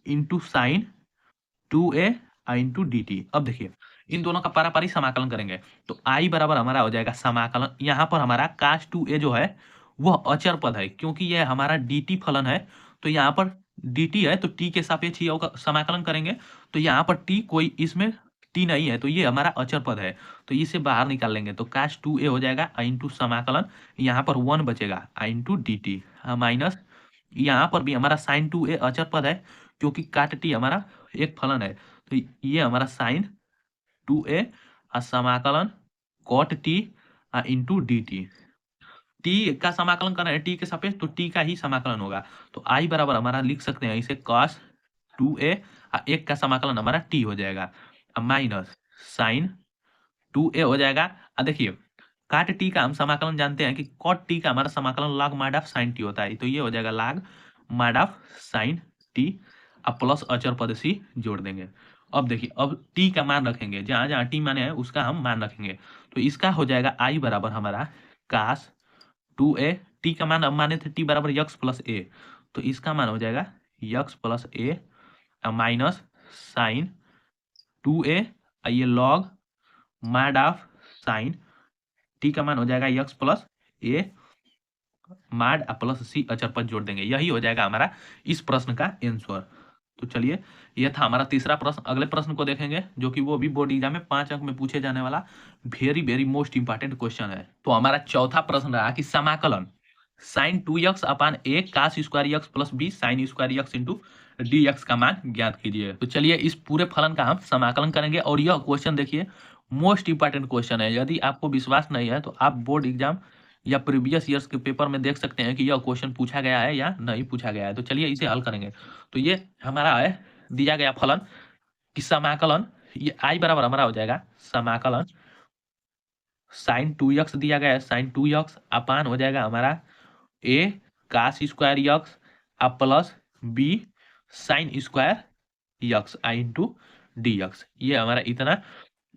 into sine 2a into d t. अब देखिए इन दोनों का पारापारी समाकलन करेंगे तो आई बराबर हमारा हो जाएगा समाकलन, यहाँ पर हमारा cos 2a जो है वह अचर पद है क्योंकि यह हमारा dt फलन है तो यहाँ पर dt है तो t के सापेक्ष ही समाकलन करेंगे तो यहाँ पर t कोई इसमें t नहीं है तो ये हमारा अचर पद है तो इसे बाहर निकाल लेंगे तो cos 2a हो जाएगा इंटू समाकलन यहाँ पर 1 बचेगा इंटू डी टी माइनस यहाँ पर भी हमारा साइन 2a अचर पद है क्योंकि काट टी हमारा एक फलन है तो ये हमारा साइन 2a समाकलन cot t into d t. T का समाकलन करना है टी के सापेक्ष तो टी का ही समाकलन होगा तो आई बराबर हमारा लिख सकते हैं इसे cos 2a एक का समाकलन हमारा टी हो जाएगा माइनस साइन 2a हो जाएगा। देखिए काट टी का हम समाकलन जानते हैं कि कॉट टी का हमारा समाकलन log mod of sine T होता है तो ये हो जाएगा log mod of sine T plus अचर पद सी जोड़ देंगे। अब देखिए अब टी का मान रखेंगे, जहां जहां टी माने हैं उसका हम मान रखेंगे तो इसका हो जाएगा आई बराबर हमारा cos 2a, टी का मान अब माने थे टी बराबर यक्स प्लस ए तो इसका मान हो जाएगा यक्स प्लस ए माइनस साइन 2a ये log mod of sine T का मान हो जाएगा यक्स प्लस ए माड प्लस सी अचर पद जोड़ देंगे, यही हो जाएगा हमारा इस प्रश्न का आंसर। तो चलिए यह था हमारा तीसरा प्रश्न। अगले प्रश्न को देखेंगे जो कि वो भी बोर्ड एग्जाम में 5 अंक में पूछे जाने वाला very very most important question है। तो हमारा चौथा प्रश्न रहा कि समाकलन sine 2x upon a cos square x plus b sine square x into d x का मान ज्ञात कीजिए। तो चलिए इस पूरे फलन का हम समाकलन करेंगे और यह क्वेश्चन देखिए मोस्ट इंपॉर्टेंट क्वेश्चन है। यदि आपको विश्वास नहीं है तो आप बोर्ड एग्जाम या प्रीवियस ईयर्स के पेपर में देख सकते हैं कि यह क्वेश्चन पूछा गया है या नहीं पूछा गया है। तो चलिए इसे हल करेंगे। तो ये हमारा है दिया गया फलन कि समाकलन ये आई बराबर हमारा हो जाएगा समाकलन साइन 2x दिया गया है साइन 2x अपान हो जाएगा हमारा a cos square x plus b sine square x into d x. ये हमारा इतना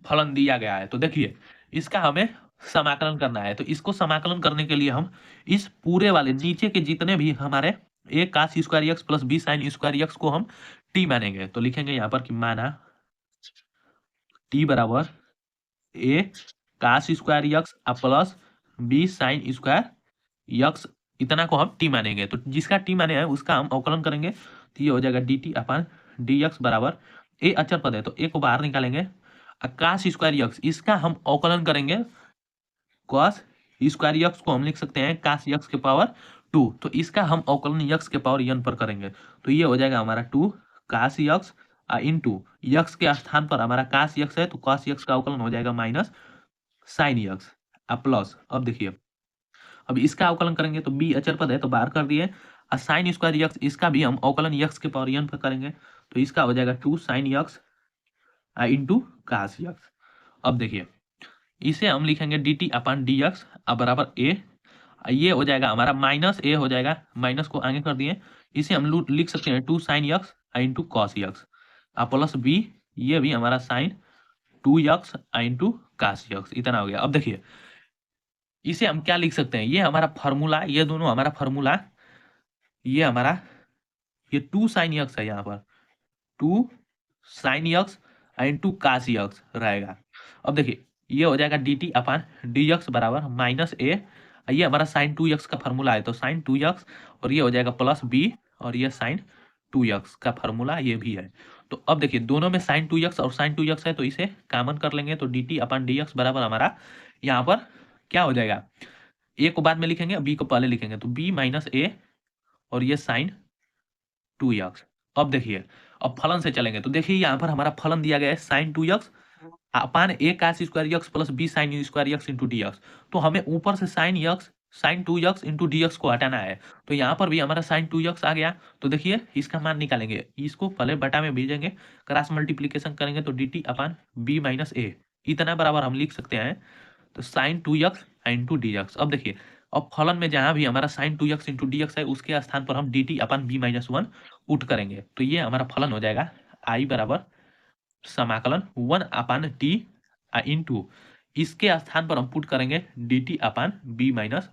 फलन दिया गया है। तो देखिए इसका हमें समाकलन करना है तो इसको समाकलन करने के लिए हम इस पूरे वाले नीचे के जितने भी हमारे a cos square x plus b sine square x को हम टी मानेंगे। तो लिखेंगे यहाँ पर कि माना टी बराबर a cos square x plus b sine square x इतना को हम टी मानेंगे। तो जिसका टी माने हैं उसका हम अवकलन करेंगे, तो ये हो जाएगा d t upon d x बराबर ए अचर पद है तो ए को बाहर निकालेंगे, काश स्क्वायर यक्स इसका हम अवकलन करेंगे, कॉस स्क्वायर यक्स को हम लिख सकते हैं काश यक्स के पावर 2, तो इसका हम अवकलन यक्स के पावर n पर करेंगे, तो ये हो जाएगा हमारा 2 काश यक्स इंटू यक्स के स्थान पर हमारा काश यक्स है तो काश यक्स का अवकलन हो जाएगा माइनस साइन यक्स प्लस। अब देखिए अब इसका अवकलन करेंगे तो बी अचर पद है तो बाहर कर दिए, और साइन स्क्वायर यक्स इसका भी हम अवकलन यक्स के पावर n पर करेंगे, तो इसका हो जाएगा 2 साइन यक्स इंटू काश यक्स। अब देखिए इसे हम लिखेंगे d t upon d x बराबर ए, ये हो जाएगा हमारा माइनस ए हो जाएगा, माइनस को आगे कर दिए, इसे हम लिख सकते हैं 2 sine x into cos x plus b, ये भी हमारा sine 2 x into cos x, इतना हो गया। अब देखिए इसे हम क्या लिख सकते हैं, ये हमारा फॉर्मूला, ये दोनों हमारा फॉर्मूला, ये हमारा ये 2 साइन यक्स है, यहाँ पर 2 sine x into cos x रहेगा। अब देखिए ये हो जाएगा d t upon d x बराबर माइनस ए, ये हमारा साइन 2x का फॉर्मूला है तो साइन 2x, और ये हो जाएगा प्लस बी, और ये साइन 2x का फॉर्मूला ये भी है। तो अब देखिए दोनों में साइन 2x और साइन 2x है तो इसे कॉमन कर लेंगे, तो d t upon d x बराबर हमारा यहाँ पर क्या हो जाएगा, ए को बाद में लिखेंगे बी को पहले लिखेंगे, तो बी माइनस ए और ये साइन 2x। अब देखिए अब फलन से चलेंगे, तो देखिए यहाँ पर हमारा फलन दिया गया है sine 2x upon a cos square x plus b sine square x into d x, तो हमें ऊपर से sine x sine 2x into d x को हटाना है, तो यहाँ पर भी हमारा साइन 2x आ गया, तो देखिए इसका मान निकालेंगे, इसको पहले बटा में भेजेंगे, क्रॉस मल्टीप्लीकेशन करेंगे तो d t upon b minus a इतना बराबर हम लिख सकते हैं, तो sign 2x into d x. अब देखिए अब फलन में जहां भी हमारा sign 2x into d x है उसके स्थान पर हम डी टी अपन बी माइनस 1 पुट करेंगे, तो ये हमारा फलन हो जाएगा आई बराबर समाकलन 1 अपान टी इंटू इसके स्थान पर हम पुट करेंगे D t upon b minus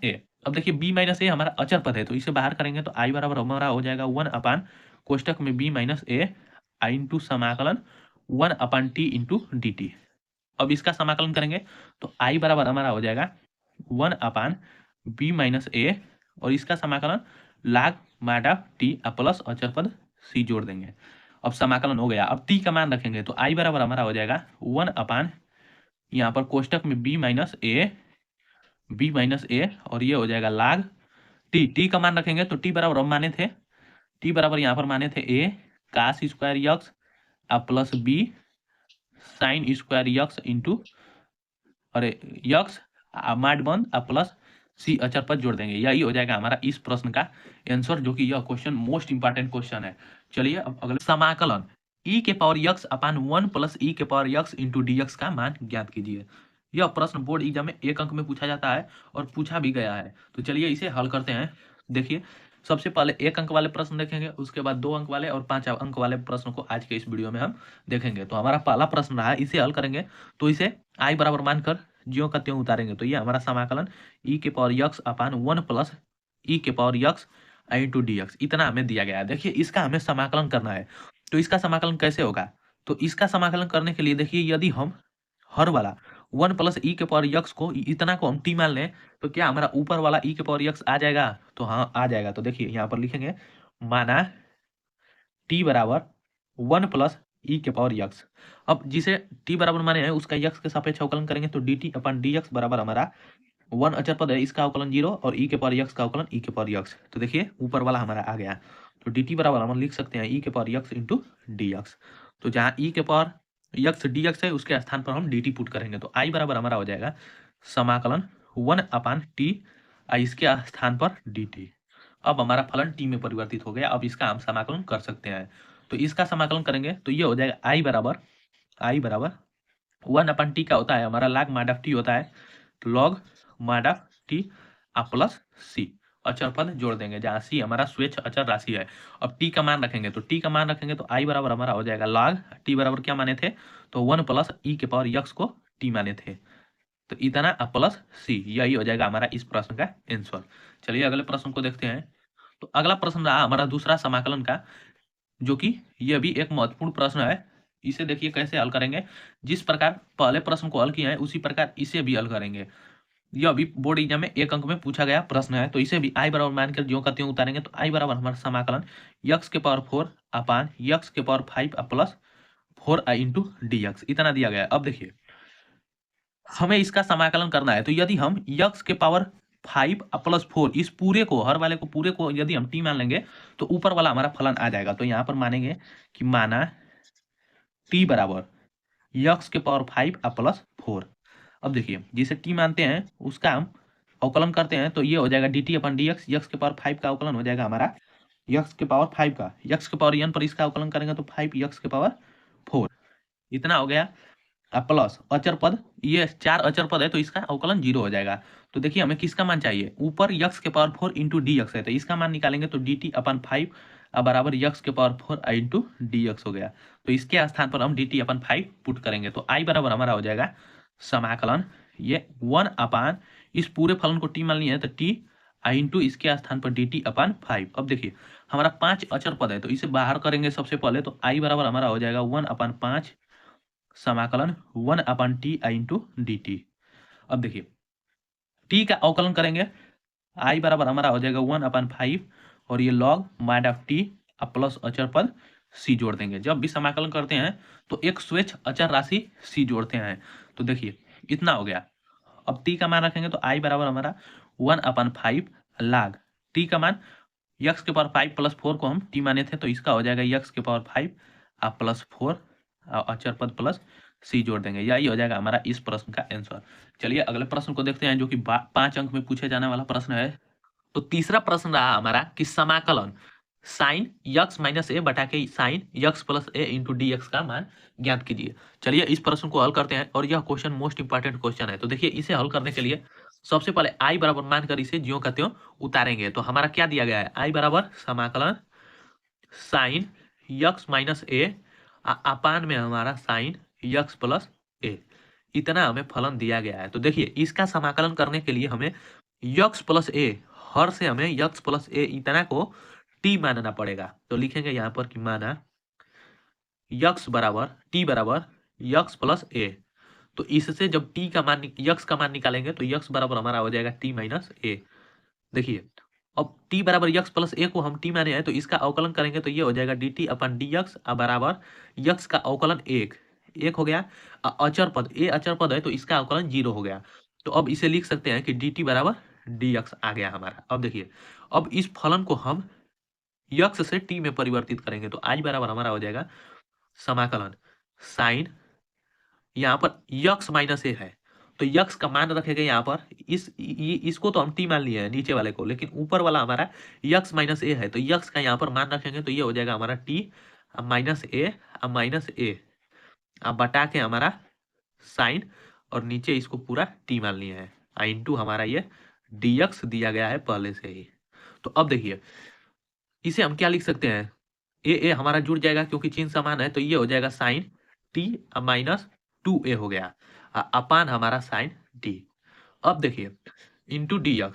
ए। अब देखिए बी माइनस ए हमारा अचर पद है तो इसे बाहर करेंगे तो आई बराबर हमारा हो जाएगा 1 अपान कोष्टक में बी माइनस ए इंटू समाकलन 1 upon T into d t. अब इसका समाकलन करेंगे तो आई बराबर हमारा हो जाएगा 1 अपान बी माइनस ए, और इसका समाकलन लाग माडा टी प्लस अचर पद सी जोड़ देंगे। अब समाकलन हो गया, अब टी का मान रखेंगे तो आई बराबर हमारा हो जाएगा 1 अपान यहाँ पर कोष्टक में बी माइनस ए और ये हो जाएगा लाग टी, टी का मान रखेंगे तो टी बराबर हम माने थे, टी बराबर यहाँ पर माने थे a cos square x plus b sine square x into अरे यक्स माड बंद प्लस सी अचर पर जोड़ देंगे, यही हो जाएगा हमारा इस प्रश्न का आंसर, जो कि यह क्वेश्चन मोस्ट इंपॉर्टेंट क्वेश्चन है। चलिए अब अगले समाकलन e के पावर यक्स अपान 1 प्लस e के power x into d x का मान ज्ञात कीजिए। यह प्रश्न बोर्ड एग्जाम में 1 अंक में पूछा जाता है और पूछा भी गया है, तो चलिए इसे हल करते हैं। देखिए सबसे पहले 1 अंक वाले प्रश्न देखेंगे, उसके बाद 2 अंक वाले और 5 अंक वाले प्रश्न को आज के इस वीडियो में हम देखेंगे। तो हमारा पहला प्रश्न रहा, इसे हल करेंगे तो इसे आई बराबर मानकर ज्यों का त्यों उतारेंगे, तो ये हमारा समाकलन e के पावर यक्स अपान 1 प्लस e के power x into d x इतना हमें दिया गया है। देखिए इसका हमें समाकलन करना है, तो इसका समाकलन कैसे होगा, तो इसका समाकलन करने के लिए देखिए यदि हम हर वाला 1 प्लस ई के पावर यक्स को इतना को हम टी मान लें तो क्या हमारा ऊपर वाला ई के पावर यक्स आ जाएगा, तो हाँ आ जाएगा। तो देखिए यहाँ पर लिखेंगे माना टी बराबर 1 प्लस ई के पावर यक्स, अब जिसे टी बराबर माने हैं उसका यक्स के सापेक्ष अवकलन करेंगे तो d t upon d x बराबर हमारा 1 अचर पद है इसका अवकलन 0 और ई के पावर यक्स का अवकलन ई के पावर यक्स, तो देखिए ऊपर वाला हमारा आ गया, तो डी टी बराबर हम लिख सकते हैं ई के power x into d x, तो जहाँ ई के पावर यक्स डी एक्स है उसके स्थान पर हम डी टी पुट करेंगे, तो आई बराबर हमारा हो जाएगा समाकलन 1 अपान टी इसके स्थान पर डी टी। अब हमारा फलन टी में परिवर्तित हो गया, अब इसका हम समाकलन कर सकते हैं, तो इसका समाकलन करेंगे तो ये हो जाएगा आई बराबर 1 अपन टी का होता है हमारा लाग माड ऑफ टी होता है, तो लॉग माड ऑफ टी प्लस सी अचर पद जोड़ देंगे जहाँ सी हमारा स्वेच्छ अचर राशि है। अब टी का मान रखेंगे तो आई बराबर हमारा हो जाएगा लॉग टी बराबर क्या माने थे, तो 1 प्लस ई के पावर यक्स को टी माने थे, तो इतना प्लस सी, यही हो जाएगा हमारा इस प्रश्न का आंसर। चलिए अगले प्रश्न को देखते हैं। तो अगला प्रश्न रहा हमारा दूसरा समाकलन का, जो कि यह भी एक महत्वपूर्ण प्रश्न है। इसे देखिए कैसे हल करेंगे, जिस प्रकार पहले प्रश्न को हल किया है उसी प्रकार इसे भी हल करेंगे। ये अभी बोर्ड एग्जाम में एक अंक में पूछा गया प्रश्न है, तो इसे भी आई बराबर मानकर जो का त्यों उतारेंगे। तो आई बराबर हमारा समाकलन यक्स के पावर 4 अपान यक्स के power 5 plus 4i into d x इतना दिया गया है। अब देखिए हमें इसका समाकलन करना है, तो यदि हम यक्स के पावर 5 प्लस 4 इस पूरे को, हर वाले को पूरे को यदि हम टी मान लेंगे तो ऊपर वाला हमारा फलन आ जाएगा। तो यहाँ पर मानेंगे कि माना टी बराबर यक्स के पावर 5 प्लस 4। अब देखिए जिसे टी मानते हैं उसका हम अवकलन करते हैं, तो ये हो जाएगा d t upon d x. X के पावर 5 का अवकलन हो जाएगा हमारा यक्स के पावर 5 का, यक्स के पावर एन पर इसका अवकलन करेंगे तो 5 यक्स के पावर 4 इतना हो गया। प्लस अचर पद, ये 4 अचर पद है तो इसका अवकलन 0 हो जाएगा। तो देखिए हमें किसका मान चाहिए, ऊपर यक्स के पावर 4 इंटू डी एक्स है, तो इसका मान निकालेंगे तो डी टी अपन 5 बराबर यक्स के पावर 4 आई इंटू डी एक्स हो गया। तो इसके स्थान पर हम डी टी अपन 5 पुट करेंगे, तो आई बराबर हमारा हो जाएगा समाकलन ये 1 अपान इस पूरे फलन को टी मान लिया है तो टी आई इंटू इसके स्थान पर डी टी अपन 5। अब देखिए हमारा 5 अचर पद है तो इसे बाहर करेंगे सबसे पहले, तो आई बराबर हमारा हो जाएगा 1 अपान 5 समाकलन 1 upon t I into d t. अब देखिए टी का अवकलन करेंगे, आई बराबर हमारा हो जाएगा 1 अपान 5 और ये log might of T plus अचर पद सी जोड़ देंगे। जब भी समाकलन करते हैं तो एक स्वेच्छ अचर राशि सी जोड़ते हैं। तो देखिए इतना हो गया। अब टी का मान रखेंगे तो आई बराबर हमारा 1 अपान 5 लाग टी का मान यक्स के पावर 5 प्लस 4 को हम टी माने थे तो इसका हो जाएगा यक्स के पावर 5 प्लस 4 अचर पद प्लस सी जोड़ देंगे। यही हो जाएगा हमारा इस प्रश्न का आंसर। चलिए अगले प्रश्न को देखते हैं जो कि 5 अंक में पूछे जाने वाला प्रश्न है। तो तीसरा प्रश्न रहा हमारा कि समाकलन साइन यक्स माइनस ए बटा के साइन यक्स प्लस ए इंटू डी एक्स का मान ज्ञात कीजिए। चलिए इस प्रश्न को हल करते हैं और यह क्वेश्चन मोस्ट इंपॉर्टेंट क्वेश्चन है। तो देखिए इसे हल करने के लिए सबसे पहले आई बराबर मानकर इसे ज्यों का त्यों उतारेंगे। तो हमारा क्या दिया गया है, आई बराबर समाकलन साइन यक्स माइनस ए अपान में हमारा साइन यक्स प्लस ए इतना हमें फलन दिया गया है। तो देखिए इसका समाकलन करने के लिए हमें यक्स प्लस ए, हर से हमें यक्स प्लस ए इतना को टी मानना पड़ेगा। तो लिखेंगे यहाँ पर कि माना यक्स बराबर टी बराबर यक्स प्लस ए। तो इससे जब टी का मान यक्स का मान निकालेंगे तो यक्स बराबर हमारा हो जाएगा टी माइनस ए। देखिए अब टी बराबर यक्स प्लस ए को हम टी माने हैं तो इसका अवकलन करेंगे तो ये हो जाएगा d t upon D x बराबर यक्स का अवकलन एक हो गया। अचर पद ए अचर पद है तो इसका अवकलन 0 हो गया। तो अब इसे लिख सकते हैं कि डी टी बराबर डी एक्स आ गया हमारा। अब देखिए अब इस फलन को हम यक्स से टी में परिवर्तित करेंगे तो आज बराबर हमारा हो जाएगा समाकलन साइन, यहाँ पर यक्स माइनस ए है तो यक्स का मान रखेंगे यहाँ पर इसको तो हम टी मान लिए हैं नीचे वाले को, लेकिन ऊपर वाला हमारा यक्स माइनस ए है तो यक्स का यहाँ पर मान रखेंगे तो ये हो जाएगा हमारा टी माइनस ए अब बटा के हमारा साइन और नीचे इसको पूरा टी मान लिया है इंटू हमारा ये dx दिया गया है पहले से ही। तो अब देखिए इसे हम क्या लिख सकते हैं, ए हमारा जुड़ जाएगा क्योंकि चिन्ह समान है तो ये हो जाएगा साइन टी माइनस 2a हो गया अपान हमारा साइन टी। अब देखिए इंटू dx,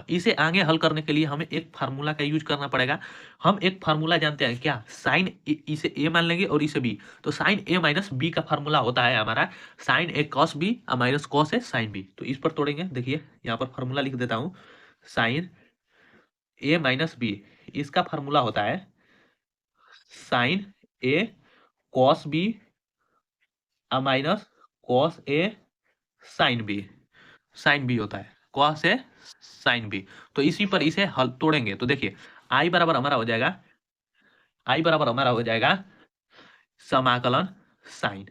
इसे आगे हल करने के लिए हमें एक फार्मूला का यूज करना पड़ेगा। हम एक फार्मूला जानते हैं क्या, साइन इसे a मान लेंगे और इसे b, तो साइन a माइनस बी का फार्मूला होता है हमारा sine a cos b minus cos a sine b। तो इस पर तोड़ेंगे, देखिए यहाँ पर फार्मूला लिख देता हूँ साइन a माइनस बी, इसका फार्मूला होता है sine a cos b minus cos a sine b होता है कॉस a साइन बी। तो इसी पर इसे हल तोड़ेंगे तो देखिए आई बराबर हमारा हो जाएगा समाकलन साइन,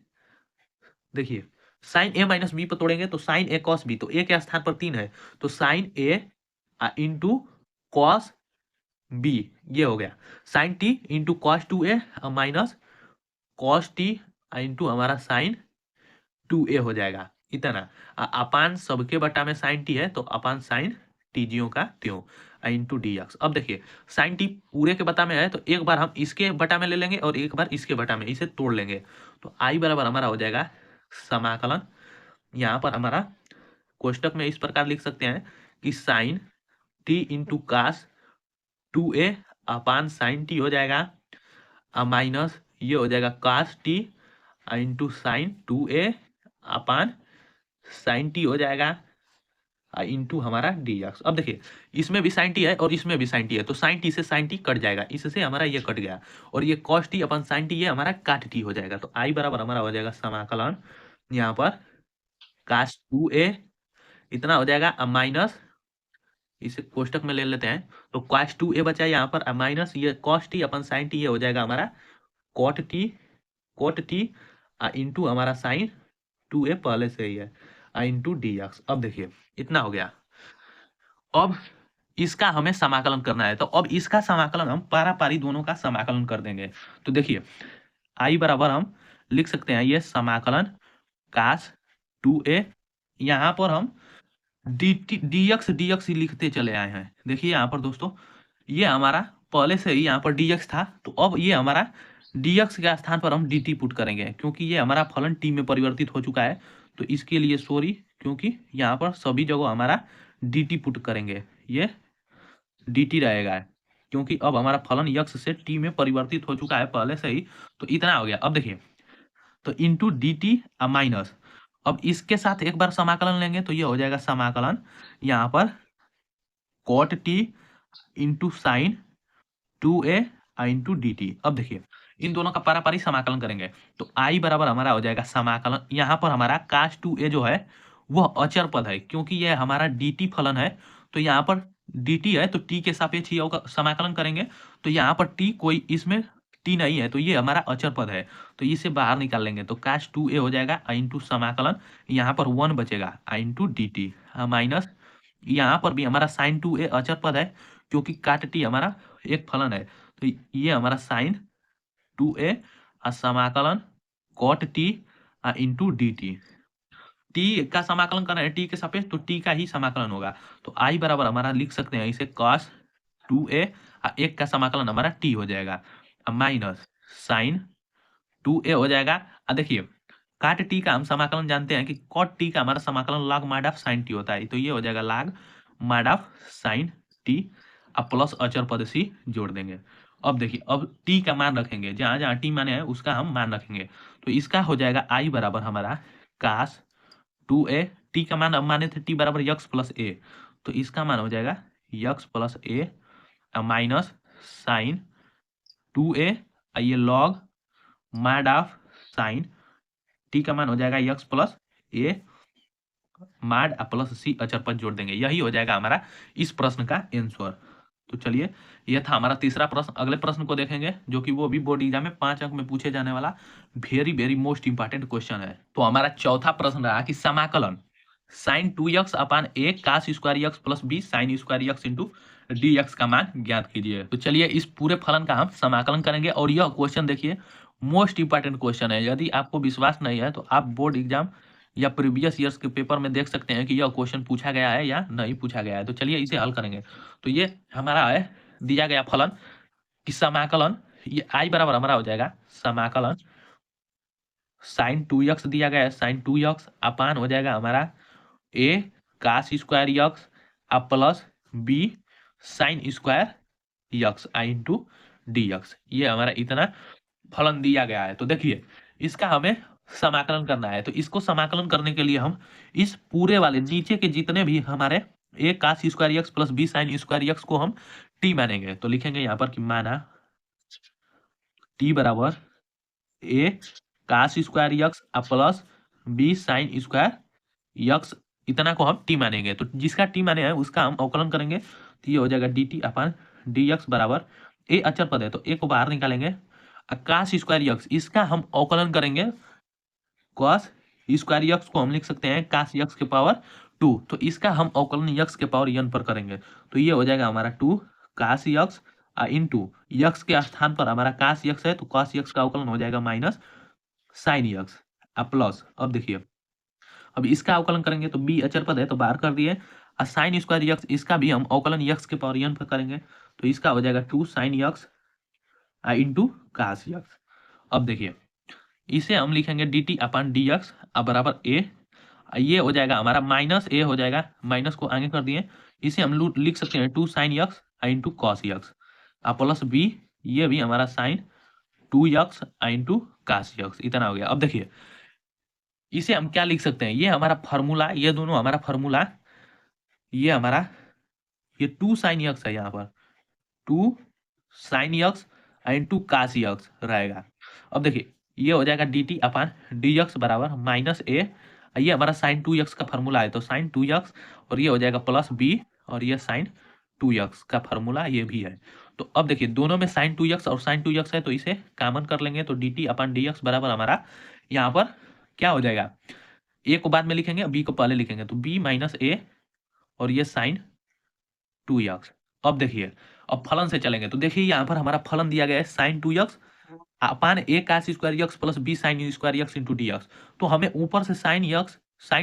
देखिए साइन ए माइनस बी पर तोड़ेंगे तो साइन ए कॉस बी, तो ए के स्थान पर 3 है तो sine a into cos b ये हो गया sine t into cos 2a minus cos t into हमारा साइन 2a हो जाएगा इतना अपान सबके बटा में साइन टी है तो अपान साइन टी जियो का त्यों इंटू डी एक्स। अब देखिए साइन टी पूरे के बटा में है तो एक बार हम इसके बटा में ले लेंगे और एक बार इसके बटा में, इसे तोड़ लेंगे तो आई बराबर हमारा हो जाएगा समाकलन, यहाँ पर हमारा कोष्टक में इस प्रकार लिख सकते हैं कि sine t into cos 2a upon sine t हो जाएगा माइनस ये हो जाएगा cos t into sine 2a upon sine t हो जाएगा इंटू हमारा डी एक्स। अब देखिए इसमें भी साइन टी है और इसमें भी साइन टी है, तो साइन टी से साइन टी कट जाएगा, इससे हमारा ये कट गया, और ये कॉस टी अपन साइन टी ये हमारा काट टी हो जाएगा। तो आई बराबर हमारा हो जाएगा समाकलन यहाँ पर कास 2a इतना हो जाएगा माइनस, इसे कोष्टक में ले लेते हैं, तो cos 2a बचा यहाँ पर माइनस ये cos t अपन sin t, ये हो जाएगा हमारा cot t इंटू हमारा sin 2a पहले से ही है इंटू dx। अब देखिए इतना हो गया। अब इसका हमें समाकलन करना है, तो अब इसका समाकलन हम पारापारी दोनों का समाकलन कर देंगे। तो देखिए आई बराबर हम लिख सकते हैं ये समाकलन cos 2a, यहाँ पर हम dx dx ही लिखते चले आए हैं। देखिए यहाँ पर दोस्तों ये हमारा पहले से ही यहाँ पर dx था, तो अब ये हमारा dx के स्थान पर हम dt पुट करेंगे, क्योंकि ये हमारा फलन t में परिवर्तित हो चुका है। तो इसके लिए सॉरी, क्योंकि यहाँ पर सभी जगह हमारा dt पुट करेंगे, ये dt रहेगा, क्योंकि अब हमारा फलन x से t में परिवर्तित हो चुका है पहले से ही। तो इतना हो गया। अब देखिए तो इंटू dt माइनस, अब इसके साथ एक बार समाकलन लेंगे तो ये हो जाएगा समाकलन यहाँ पर cot t into sine 2a into d t. अब देखिए इन दोनों का पारापारी समाकलन करेंगे, तो आई बराबर हमारा हो जाएगा समाकलन यहाँ पर हमारा cos 2a जो है वह अचर पद है, क्योंकि यह हमारा dt फलन है। तो यहाँ पर dt है तो t के सापेक्ष ही समाकलन करेंगे, तो यहाँ पर t कोई इसमें t नहीं है, तो ये हमारा अचर पद है, तो इसे बाहर निकाल लेंगे। तो cos 2a हो जाएगा इंटू समाकलन यहाँ पर 1 बचेगा इंटू डी टी माइनस, यहाँ पर भी हमारा साइन 2a अचर पद है, क्योंकि काट टी हमारा एक फलन है, तो ये हमारा साइन 2a समाकलन cot t into d t. T का समाकलन करना है टी के सापेक्ष, तो टी का ही समाकलन होगा। तो आई बराबर हमारा लिख सकते हैं इसे cos 2a एक का समाकलन हमारा टी हो जाएगा माइनस साइन 2a हो जाएगा। देखिए काट टी का हम समाकलन जानते हैं कि कॉट टी का हमारा समाकलन log mod of sine T होता है, तो ये हो जाएगा log mod of sine T plus अचर पद सी जोड़ देंगे। अब देखिए अब टी का मान रखेंगे, जहां जहां टी माने हैं उसका हम मान रखेंगे, तो इसका हो जाएगा आई बराबर हमारा cos 2a, टी का मान अब माने थे टी बराबर यक्स प्लस ए, तो इसका मान हो जाएगा यक्स प्लस ए माइनस साइन 2a ये log mod of sine T का मान हो जाएगा यक्स प्लस ए माड प्लस सी अचर पद जोड़ देंगे। यही हो जाएगा हमारा इस प्रश्न का आंसर। तो चलिए यह था हमारा तीसरा प्रश्न। अगले प्रश्न को देखेंगे जो कि वो भी बोर्ड एग्जाम में 5 अंक में पूछे जाने वाला very very most important question है। तो हमारा चौथा प्रश्न रहा कि समाकलन sine 2x upon a cos square x plus b sine square x into d x का मान ज्ञात कीजिए। तो चलिए इस पूरे फलन का हम समाकलन करेंगे, और यह क्वेश्चन देखिए मोस्ट इंपॉर्टेंट क्वेश्चन है। यदि आपको विश्वास नहीं है तो आप बोर्ड एग्जाम या प्रीवियस ईयर्स के पेपर में देख सकते हैं कि यह क्वेश्चन पूछा गया है या नहीं पूछा गया है। तो चलिए इसे हल करेंगे। तो ये हमारा है दिया गया फलन कि समाकलन ये आई बराबर हमारा हो जाएगा समाकलन साइन 2x दिया गया है, साइन 2x अपान हो जाएगा हमारा a cos square x plus b sine square x into d x. ये हमारा इतना फलन दिया गया है। तो देखिए इसका हमें समाकलन करना है, तो इसको समाकलन करने के लिए हम इस पूरे वाले नीचे के जितने भी हमारे a cos square x plus b sine square x को हम टी मानेंगे। तो लिखेंगे यहाँ पर कि माना टी बराबर a cos square x plus b sine square x, इतना को हम टी मानेंगे। तो जिसका टी माने हैं उसका हम अवकलन करेंगे, तो ये हो जाएगा d t upon d x बराबर ए अचर पद है तो ए को बाहर निकालेंगे, कास स्क्वायर एक्स इसका हम अवकलन करेंगे, कॉस स्क्वायर एक्स को हम लिख सकते हैं कास एक्स के पावर 2, तो इसका हम अवकलन एक्स के पावर n पर करेंगे, तो ये हो जाएगा हमारा 2 कास एक्स इंटू एक्स के स्थान पर हमारा कास एक्स है तो कास एक्स का अवकलन हो जाएगा माइनस साइन एक्स प्लस। अब देखिए अब इसका अवकलन करेंगे तो बी अचर पद है तो बाहर कर दिए, और साइन स्क्वायर एक्स इसका भी हम अवकलन एक्स के पावर n पर करेंगे, तो इसका हो जाएगा 2 sine x into cos x. अब देखिए इसे हम लिखेंगे d t upon d x बराबर ए, ये हो जाएगा हमारा माइनस ए हो जाएगा, माइनस को आगे कर दिए, इसे हम लिख सकते हैं 2 sine x into cos x plus b, ये भी हमारा sine 2 x into cos x, इतना हो गया। अब देखिए इसे हम क्या लिख सकते हैं, ये हमारा फार्मूला, ये दोनों हमारा फार्मूला ये हमारा ये 2 साइन यक्स है यहाँ पर, 2 sine x into cos x रहेगा। अब देखिए ये हो जाएगा d t upon d x बराबर माइनस ए, ये हमारा साइन 2 यक्स का फॉर्मूला है, तो साइन 2 यक्स और ये हो जाएगा प्लस बी, और ये साइन 2 यक्स का फॉर्मूला ये भी है। तो अब देखिए दोनों में साइन 2 यक्स और साइन 2 यक्स है, तो इसे कॉमन कर लेंगे, तो d t upon d x बराबर हमारा यहाँ पर क्या हो जाएगा, ए को बाद में लिखेंगे, बी को पहले लिखेंगे, तो बी माइनस ए और ये साइन 2 यक्स। अब देखिए अब फलन से चलेंगे, तो देखिए यहाँ पर हमारा फलन दिया गया है sine 2 x upon a cos square x plus b sine square x into d x. तो हमें ऊपर से sine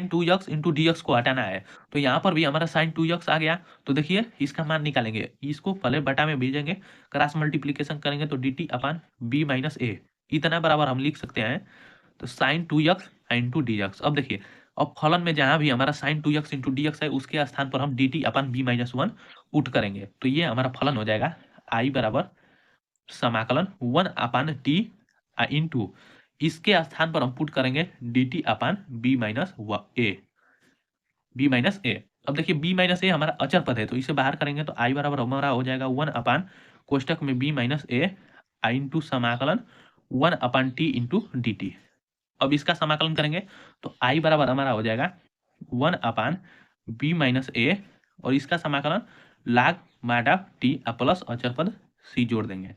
2 x into d x को हटाना है, तो यहाँ पर भी हमारा साइन 2 यक्स आ गया। तो देखिए इसका मान निकालेंगे, इसको पहले बटा में भेजेंगे, क्रॉस मल्टीप्लीकेशन करेंगे, तो d t upon b minus a इतना बराबर हम लिख सकते हैं, तो sine 2 x into d x. अब देखिए अब फलन में जहां भी हमारा sine 2 x into d x है, उसके स्थान पर हम d t upon b minus 1 put करेंगे, तो ये हमारा फलन हो जाएगा आई बराबर समाकलन 1 अपान टी इंटू इसके स्थान पर हम पुट करेंगे D t upon b minus ए। अब देखिए बी माइनस ए हमारा अचर पद है, तो इसे बाहर करेंगे, तो आई बराबर हमारा हो जाएगा 1 अपान कोष्टक में बी माइनस ए इंटू समाकलन 1 upon T into d t. अब इसका समाकलन करेंगे, तो आई बराबर हमारा हो जाएगा 1 अपान बी माइनस ए और इसका समाकलन लाग माडा टी प्लस अचर पद सी जोड़ देंगे।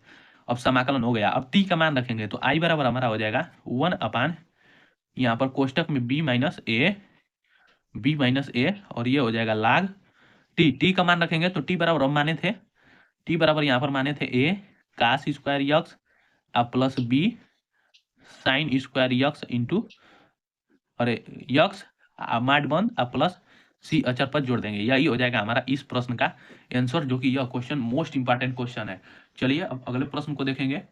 अब समाकलन हो गया, अब टी का मान रखेंगे, तो आई बराबर हमारा हो जाएगा 1 अपान यहाँ पर कोष्टक में बी माइनस ए और ये हो जाएगा लाग टी का मान रखेंगे, तो टी बराबर हम माने थे, टी बराबर यहाँ पर माने थे a cos square x plus b sine square x into अरे यक्स माड बंद प्लस सी अचर पर जोड़ देंगे। यही हो जाएगा हमारा इस प्रश्न का आंसर, जो कि यह क्वेश्चन मोस्ट इंपॉर्टेंट क्वेश्चन है। चलिए अब अगले प्रश्न को देखेंगे।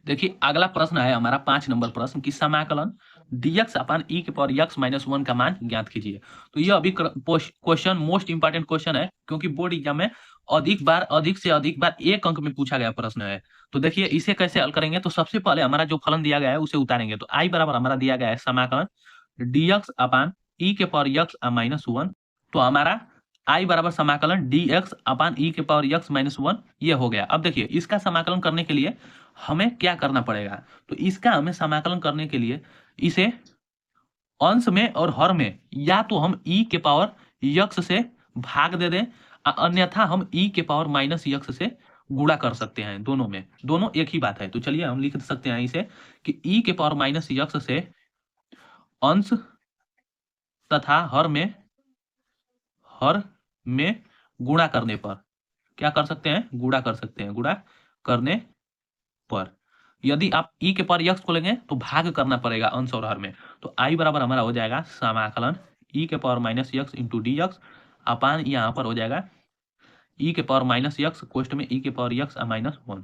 देखिए अगला प्रश्न है हमारा 5 नंबर प्रश्न की समाकलन dx अपान e के पावर x माइनस 1 का मान ज्ञात कीजिए। तो यह अभी क्वेश्चन मोस्ट इंपॉर्टेंट क्वेश्चन है, क्योंकि बोर्ड एग्जाम में अधिक से अधिक बार एक अंक में पूछा गया प्रश्न है। तो देखिए इसे कैसे हल करेंगे, तो सबसे पहले हमारा जो फलन दिया गया है उसे उतारेंगे, तो आई बराबर हमारा दिया गया है समाकलन dx अपान e के पावर x माइनस 1। तो हमारा आई बराबर समाकलन dx अपान e के पावर x माइनस 1 ये हो गया। अब देखिए इसका समाकलन करने के लिए हमें क्या करना पड़ेगा, तो इसका हमें समाकलन करने के लिए इसे अंश में और हर में या तो हम e के पावर x से भाग दे दें, अन्यथा हम e के पावर माइनस x से गुणा कर सकते हैं। दोनों में दोनों एक ही बात है, तो चलिए हम लिख सकते हैं इसे कि e के पावर माइनस x से अंश तथा हर में गुणा करने पर क्या कर सकते हैं, गुणा कर सकते हैं। गुणा करने पर यदि आप e के पावर x को लेंगे तो भाग करना पड़ेगा अंश और हर में, तो i बराबर हमारा हो जाएगा समाकलन e के power minus x into d x upon यहाँ पर हो जाएगा e के पावर माइनस x कोष्ट में e के पावर x माइनस 1।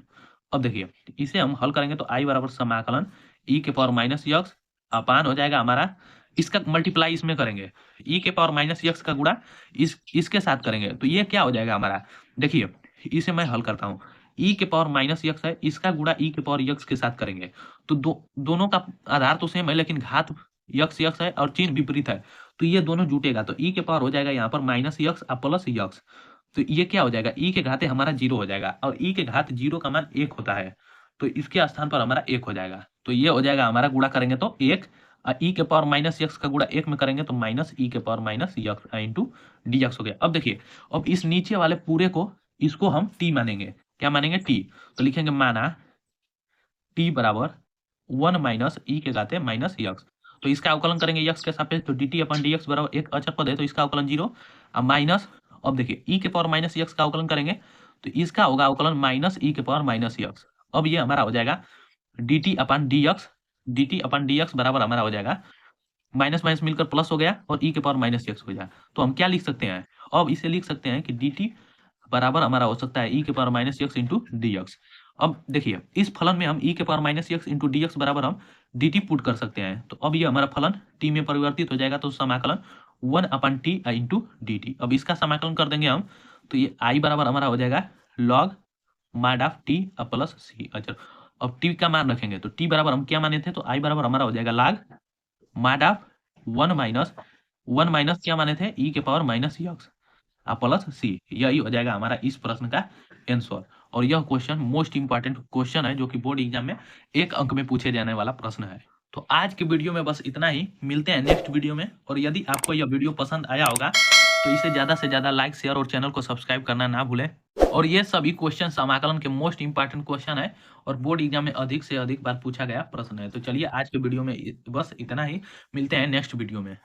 अब देखिए इसे हम हल करेंगे, तो i बराबर समाकलन e के पावर माइनस x अपान हो जाएगा हमारा, इसका मल्टीप्लाई इसमें करेंगे, e के पावर माइनस x का गुणा इसके साथ करेंगे, तो ये क्या हो जाएगा हमारा। देखिए इसे मैं हल करता हूँ, e के पावर माइनस x है, इसका गुणा e के पावर x के साथ करेंगे, तो दोनों का आधार तो सेम है, लेकिन घात x है और चिन्ह विपरीत है, तो ये दोनों जुटेगा, तो e के पावर हो जाएगा यहाँ पर माइनस x प्लस x। तो ये क्या हो जाएगा, e के घाते हमारा 0 हो जाएगा, और e के घात 0 का मान 1 होता है, तो इसके स्थान पर हमारा 1 हो जाएगा। तो ये हो जाएगा हमारा, गुणा करेंगे तो 1, e के पावर माइनस x का गुणा 1 में करेंगे तो माइनस e के power minus x into d x हो गया। अब देखिए अब इस नीचे वाले पूरे को इसको हम t मानेंगे, क्या मानेंगे t, तो लिखेंगे माना t बराबर 1 माइनस e के घाते माइनस x। तो इसका अवकलन करेंगे x के सापेक्ष, तो dt अपन dx बराबर एक अचर पद है, तो इसका अवकलन 0 माइनस, अब देखिए e के पावर माइनस x का अवकलन करेंगे तो इसका होगा अवकलन माइनस e के पावर माइनस x। अब ये हमारा हो जाएगा dt अपन dx बराबर हमारा हो जाएगा माइनस माइनस मिलकर प्लस हो गया और e के पावर माइनस x हो जाएगा। तो हम क्या लिख सकते हैं, अब इसे लिख सकते हैं कि dt बराबर हमारा हो सकता है e के power minus x into d x. अब देखिए इस फलन में हम e के power minus x into d x बराबर हम dt पुट कर सकते हैं, तो अब ये हमारा फलन t में परिवर्तित हो जाएगा, तो समाकलन 1 अपन t इंटू डी टी। अब इसका समाकलन कर देंगे हम, तो ये i बराबर हमारा हो जाएगा log माड ऑफ t प्लस सी अचर। अब t का मान रखेंगे, तो t बराबर हम क्या माने थे, तो i बराबर हमारा हो जाएगा log माड ऑफ 1 माइनस 1 माइनस क्या माने थे? ई के power minus x plus c. यही हो जाएगा हमारा इस प्रश्न का आंसर। और यह क्वेश्चन मोस्ट इंपॉर्टेंट क्वेश्चन है जो कि बोर्ड एग्जाम में 1 अंक में पूछे जाने वाला प्रश्न है। तो आज के वीडियो में बस इतना ही, मिलते हैं नेक्स्ट वीडियो में। और यदि आपको यह वीडियो पसंद आया होगा तो इसे ज़्यादा से ज़्यादा लाइक, शेयर और चैनल को सब्सक्राइब करना ना भूलें। और ये सभी क्वेश्चन समाकलन के मोस्ट इंपॉर्टेंट क्वेश्चन है और बोर्ड एग्जाम में अधिक से अधिक बार पूछा गया प्रश्न है। तो चलिए आज के वीडियो में बस इतना ही, मिलते हैं नेक्स्ट वीडियो में।